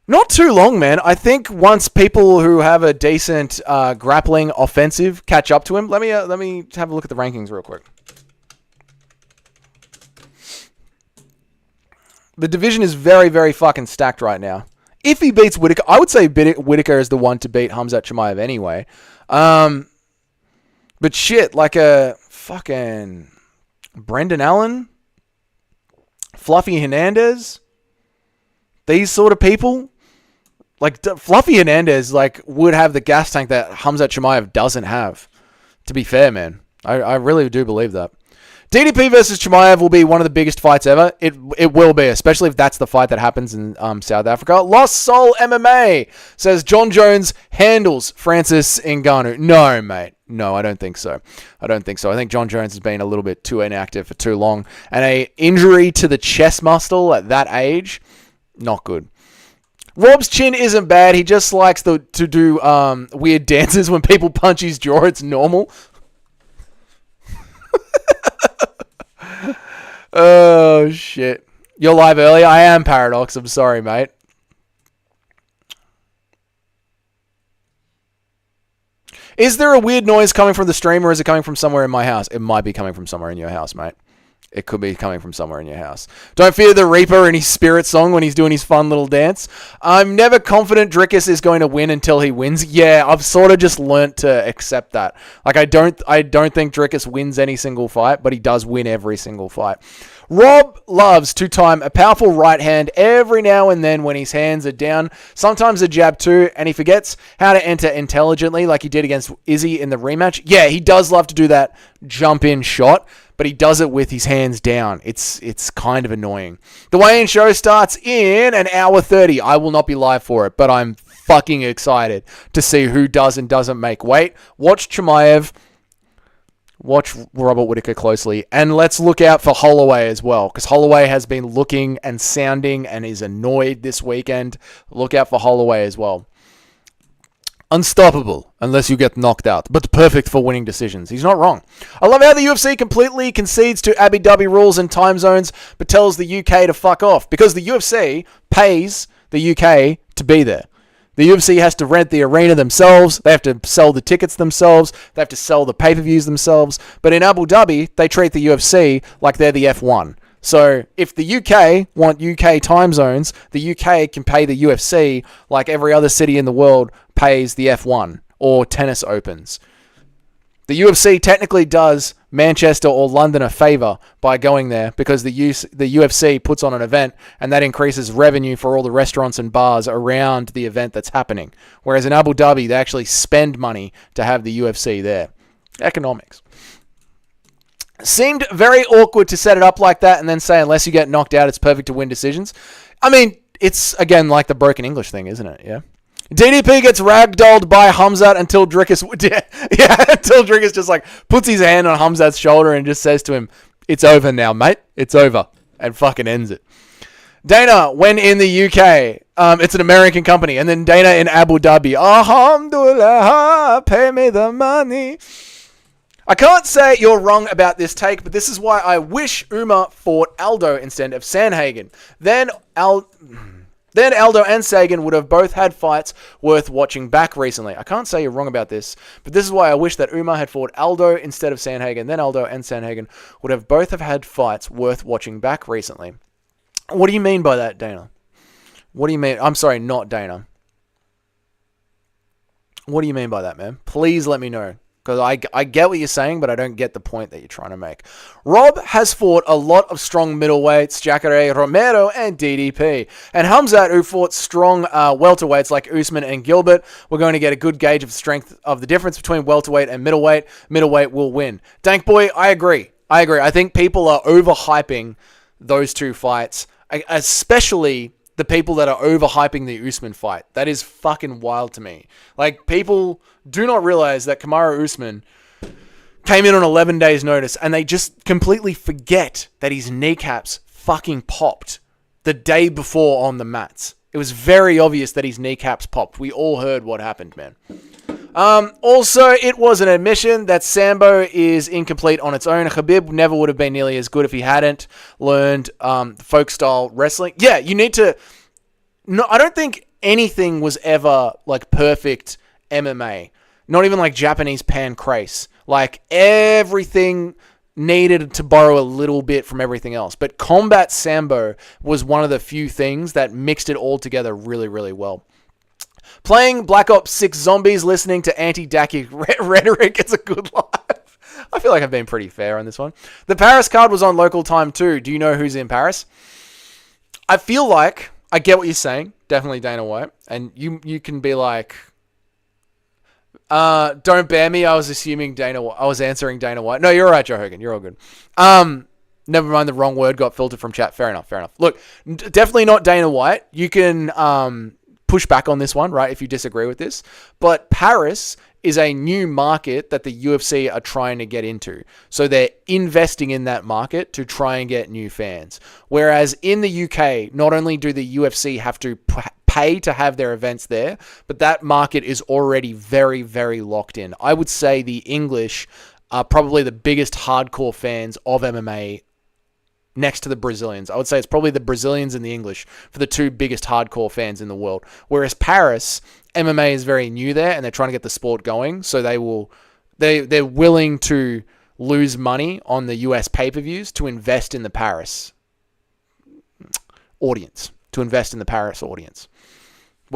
Not too long, man. I think once people who have a decent grappling offensive catch up to him. Let me have a look at the rankings real quick. The division is very, very fucking stacked right now. If he beats Whittaker, I would say Whittaker is the one to beat Hamzat Chimaev anyway. But shit, like a fucking Brendan Allen, Fluffy Hernandez, these sort of people, like Fluffy Hernandez, would have the gas tank that Hamzat Chimaev doesn't have. To be fair, man, I really do believe that. DDP versus Chimaev will be one of the biggest fights ever. It will be, especially if that's the fight that happens in South Africa. Lost Soul MMA says John Jones handles Francis Ngannou. No, mate. No, I don't think so. I think John Jones has been a little bit too inactive for too long. And a injury to the chest muscle at that age, not good. Rob's chin isn't bad. He just likes to do weird dances when people punch his jaw. It's normal. Oh, shit. You're live early? I am, Paradox. I'm sorry, mate. Is there a weird noise coming from the stream, or is it coming from somewhere in my house? It might be coming from somewhere in your house, mate. It could be coming from somewhere in your house. Don't fear the Reaper in his Spirit song when he's doing his fun little dance. I'm never confident Drickus is going to win until he wins. Yeah, I've sort of just learnt to accept that. Like, I don't think Drickus wins any single fight, but he does win every single fight. Rob loves to time a powerful right hand every now and then when his hands are down. Sometimes a jab too, and he forgets how to enter intelligently like he did against Izzy in the rematch. Yeah, he does love to do that jump in shot, but he does it with his hands down. It's kind of annoying. The weigh-in show starts in an hour 30. I will not be live for it, but I'm fucking excited to see who does and doesn't make weight. Watch Chimaev. Watch Robert Whittaker closely. And let's look out for Holloway as well, because Holloway has been looking and sounding and is annoyed this weekend. Look out for Holloway as well. Unstoppable unless you get knocked out, but perfect for winning decisions. He's not wrong. I love how the UFC completely concedes to Abu Dhabi rules and time zones, but tells the UK to fuck off, because the UFC pays the UK to be there. The UFC has to rent the arena themselves. They have to sell the tickets themselves. They have to sell the pay-per-views themselves. But in Abu Dhabi, they treat the UFC like they're the F1. So if the UK want UK time zones, the UK can pay the UFC like every other city in the world pays the F1 or tennis opens. The UFC technically does Manchester or London a favour by going there, because the UFC puts on an event and that increases revenue for all the restaurants and bars around the event that's happening. Whereas in Abu Dhabi, they actually spend money to have the UFC there. Economics. Seemed very awkward to set it up like that and then say, unless you get knocked out, it's perfect to win decisions. I mean, it's, again, like the broken English thing, isn't it? Yeah. DDP gets ragdolled by Hamzat until Drickus... until Drickus just, like, puts his hand on Hamzat's shoulder and just says to him, "It's over now, mate. It's over." And fucking ends it. Dana, when in the UK, it's an American company. And then Dana in Abu Dhabi. Alhamdulillah, pay me the money. I can't say you're wrong about this take, but this is why I wish Umar fought Aldo instead of Sandhagen. Then Aldo and Sagan would have both had fights worth watching back recently. I can't say you're wrong about this, but this is why I wish that Umar had fought Aldo instead of Sandhagen. Then Aldo and Sandhagen would have both have had fights worth watching back recently. What do you mean by that, Dana? What do you mean? I'm sorry, not Dana. What do you mean by that, man? Please let me know. Because I get what you're saying, but I don't get the point that you're trying to make. Rob has fought a lot of strong middleweights, Jacare, Romero, and DDP. And Hamzat, who fought strong welterweights like Usman and Gilbert, we're going to get a good gauge of strength of the difference between welterweight and middleweight. Middleweight will win. Dank Boy, I agree. I think people are overhyping those two fights, especially the people that are overhyping the Usman fight. That is fucking wild to me. Like, people do not realize that Kamaru Usman came in on 11 days notice and they just completely forget that his kneecaps fucking popped the day before on the mats. It was very obvious that his kneecaps popped. We all heard what happened, man. Also, it was an admission that Sambo is incomplete on its own. Khabib never would have been nearly as good if he hadn't learned folk-style wrestling. Yeah, you need to... No, I don't think anything was ever, like, perfect MMA. Not even, like, Japanese pancrase. Like, everything needed to borrow a little bit from everything else. But Combat Sambo was one of the few things that mixed it all together really, really well. Playing Black Ops 6 Zombies, listening to anti-Daki rhetoric is a good life. I feel like I've been pretty fair on this one. The Paris card was on local time too. Do you know who's in Paris? I feel like I get what you're saying. Definitely Dana White. And you can be like, don't bear me. I was assuming I was answering Dana White. No, you're all right, Joe Hogan. You're all good. Never mind, the wrong word got filtered from chat. Fair enough. Look, definitely not Dana White. You can push back on this one, right, if you disagree with this. But Paris is a new market that the UFC are trying to get into. So they're investing in that market to try and get new fans. Whereas in the UK, not only do the UFC have to pay to have their events there, but that market is already very, very locked in. I would say the English are probably the biggest hardcore fans of MMA next to the Brazilians. I would say it's probably the Brazilians and the English for the two biggest hardcore fans in the world. Whereas Paris, MMA is very new there and they're trying to get the sport going. So they're willing to lose money on the US pay-per-views to invest in the Paris audience. What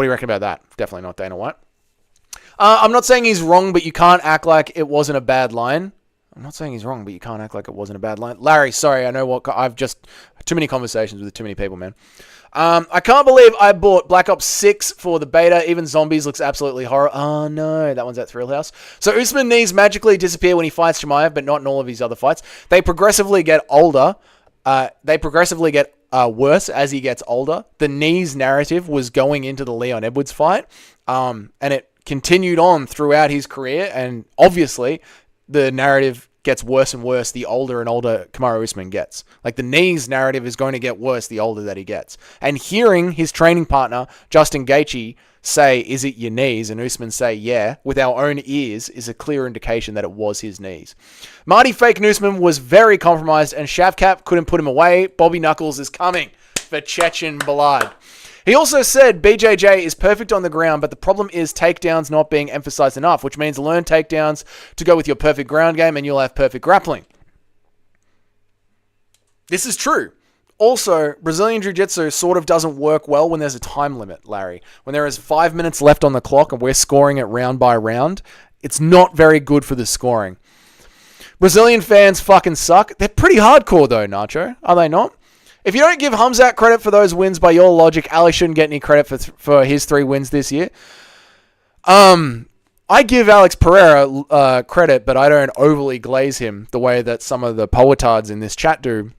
do you reckon about that? Definitely not Dana White. I'm not saying he's wrong, but you can't act like it wasn't a bad line. Larry, sorry, I know what... I've just... Too many conversations with too many people, man. I can't believe I bought Black Ops 6 for the beta. Even Zombies looks absolutely horrible. Oh, no. That one's at Thrill House. So Usman knees magically disappear when he fights Chimaev, but not in all of his other fights. They progressively get older. Worse as he gets older. The knees narrative was going into the Leon Edwards fight. And it continued on throughout his career. And obviously, the narrative gets worse and worse the older and older Kamaru Usman gets. Like, the knees narrative is going to get worse the older that he gets. And hearing his training partner, Justin Gaethje, say, is it your knees? And Usman say, yeah, with our own ears is a clear indication that it was his knees. Marty Fake Usman was very compromised and Shavkat couldn't put him away. Bobby Knuckles is coming for Chechen Balad. He also said BJJ is perfect on the ground, but the problem is takedowns not being emphasized enough, which means learn takedowns to go with your perfect ground game and you'll have perfect grappling. This is true. Also, Brazilian Jiu-Jitsu sort of doesn't work well when there's a time limit, Larry. When there is 5 minutes left on the clock and we're scoring it round by round, it's not very good for the scoring. Brazilian fans fucking suck. They're pretty hardcore though, Nacho. Are they not? If you don't give Hamzat credit for those wins by your logic, Ali shouldn't get any credit for his 3 wins this year. I give Alex Pereira credit, but I don't overly glaze him the way that some of the poetards in this chat do,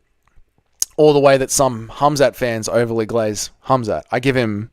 or the way that some Hamzat fans overly glaze Hamzat. I give him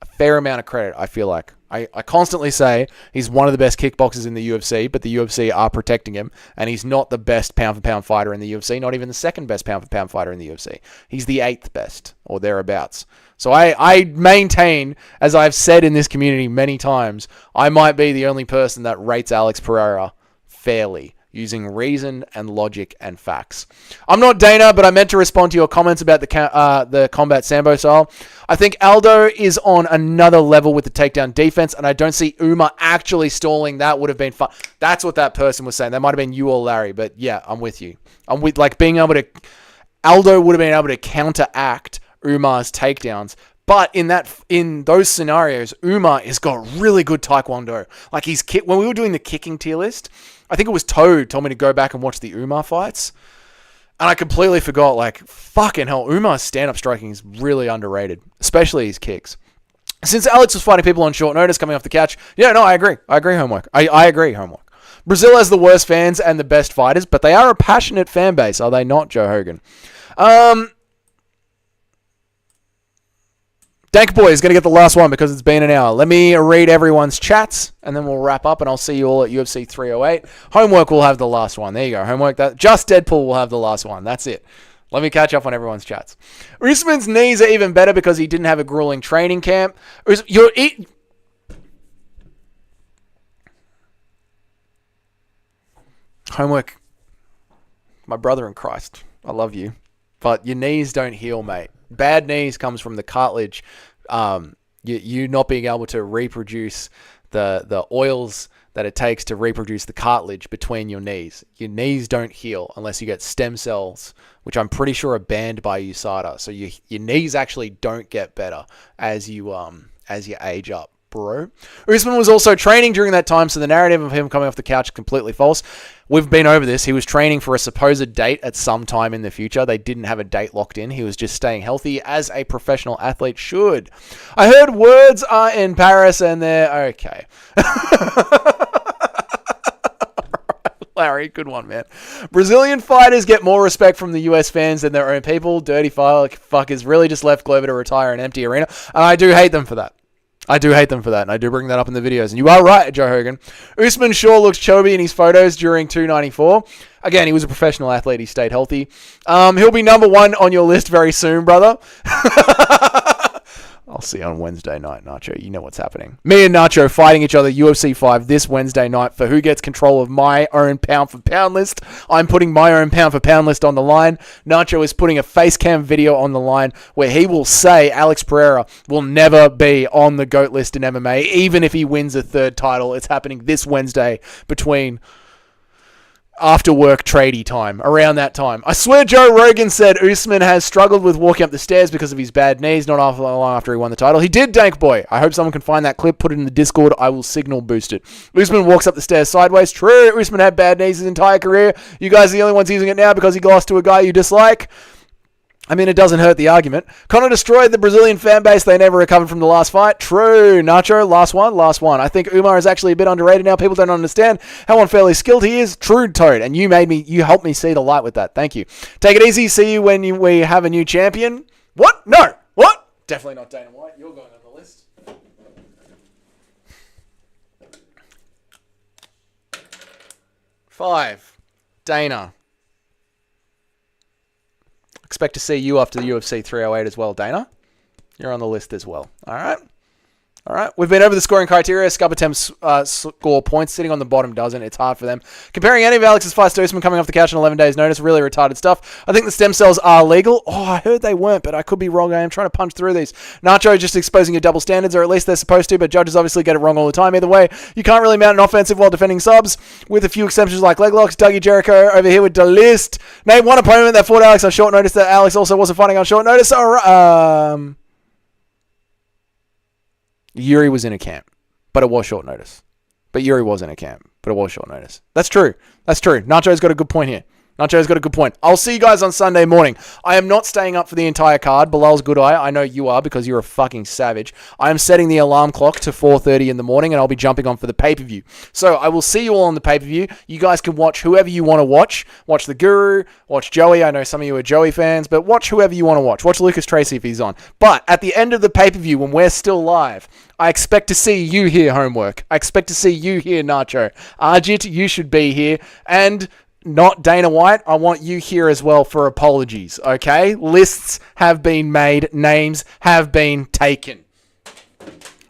a fair amount of credit, I feel like. I constantly say he's one of the best kickboxers in the UFC, but the UFC are protecting him, and he's not the best pound-for-pound fighter in the UFC, not even the second best pound-for-pound fighter in the UFC. He's the 8th best, or thereabouts. So I maintain, as I've said in this community many times, I might be the only person that rates Alex Pereira fairly, using reason and logic and facts. I'm not Dana, but I meant to respond to your comments about the combat Sambo style. I think Aldo is on another level with the takedown defense, and I don't see Uma actually stalling. That would have been fun. That's what that person was saying. That might have been you or Larry, but yeah, I'm with you. I'm with, like, being able to... Aldo would have been able to counteract Uma's takedowns. But in those scenarios, Uma has got really good taekwondo. Like, when we were doing the kicking tier list, I think it was Toad told me to go back and watch the Uma fights. And I completely forgot, like, fucking hell, Uma's stand-up striking is really underrated, especially his kicks. Since Alex was fighting people on short notice coming off the couch, yeah, no, I agree. I agree, Homework. Brazil has the worst fans and the best fighters, but they are a passionate fan base, are they not, Joe Hogan? Dank Boy is going to get the last one because it's been an hour. Let me read everyone's chats, and then we'll wrap up, and I'll see you all at UFC 308. Homework will have the last one. There you go. Homework. Just Deadpool will have the last one. That's it. Let me catch up on everyone's chats. Usman's knees are even better because he didn't have a grueling training camp. Homework. My brother in Christ. I love you. But your knees don't heal, mate. Bad knees comes from the cartilage. You not being able to reproduce the oils that it takes to reproduce the cartilage between your knees. Your knees don't heal unless you get stem cells, which I'm pretty sure are banned by USADA. So your knees actually don't get better as you age up, bro. Usman was also training during that time, so the narrative of him coming off the couch is completely false. We've been over this. He was training for a supposed date at some time in the future. They didn't have a date locked in. He was just staying healthy as a professional athlete should. I heard words are in Paris and they're okay. Larry, good one, man. Brazilian fighters get more respect from the US fans than their own people. Dirty fuckers really just left Glover to retire an empty arena. And I do hate them for that. And I do bring that up in the videos. And you are right, Joe Hogan. Usman sure looks chubby in his photos during 294. Again, he was a professional athlete. He stayed healthy. He'll be number 1 on your list very soon, brother. I'll see you on Wednesday night, Nacho. You know what's happening. Me and Nacho fighting each other UFC 5 this Wednesday night for who gets control of my own pound-for-pound list. I'm putting my own pound-for-pound list on the line. Nacho is putting a face cam video on the line where he will say Alex Pereira will never be on the GOAT list in MMA, even if he wins a 3rd title. It's happening this Wednesday between after work tradie time, around that time. I swear Joe Rogan said Usman has struggled with walking up the stairs because of his bad knees, not long after he won the title. He did, Dank Boy. I hope someone can find that clip, put it in the Discord. I will signal boost it. Usman walks up the stairs sideways. True, Usman had bad knees his entire career. You guys are the only ones using it now because he lost to a guy you dislike. I mean, it doesn't hurt the argument. Conor destroyed the Brazilian fan base. They never recovered from the last fight. True. Nacho, last one. I think Umar is actually a bit underrated now. People don't understand how unfairly skilled he is. True, Toad. And you helped me see the light with that. Thank you. Take it easy. See you when we have a new champion. What? No. What? Definitely not Dana White. You're going on the list. Five. Dana. Expect to see you after the UFC 308 as well, Dana. You're on the list as well. All right. We've been over the scoring criteria. Scub attempts score points. Sitting on the bottom doesn't. It's hard for them. Comparing any of Alex's fights to Usman coming off the couch in 11 days' notice. Really retarded stuff. I think the stem cells are legal. Oh, I heard they weren't, but I could be wrong. I am trying to punch through these. Nacho just exposing your double standards, or at least they're supposed to, but judges obviously get it wrong all the time. Either way, you can't really mount an offensive while defending subs, with a few exceptions like leg locks. Dougie Jericho over here with the list. Name one opponent that fought Alex on short notice that Alex also wasn't fighting on short notice. Yuri was in a camp, but it was short notice. That's true. Nacho's got a good point here. I'll see you guys on Sunday morning. I am not staying up for the entire card. Bilal's good eye. I know you are because you're a fucking savage. I am setting the alarm clock to 4:30 in the morning and I'll be jumping on for the pay-per-view. So I will see you all on the pay-per-view. You guys can watch whoever you want to watch. Watch the Guru. Watch Joey. I know some of you are Joey fans, but watch whoever you want to watch. Watch Lucas Tracy if he's on. But at the end of the pay-per-view, when we're still live, I expect to see you here, Homework. I expect to see you here, Nacho. Arjit, you should be here. And not Dana White, I want you here as well for apologies, okay? Lists have been made, names have been taken.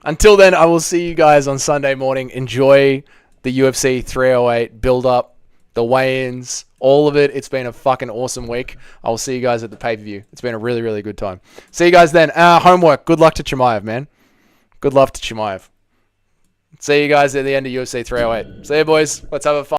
Until then, I will see you guys on Sunday morning. Enjoy the UFC 308 build-up, the weigh-ins, all of it. It's been a fucking awesome week. I will see you guys at the pay-per-view. It's been a really, really good time. See you guys then. Homework. Good luck to Chimaev, man. Good luck to Chimaev. See you guys at the end of UFC 308. See you, boys. Let's have a fun.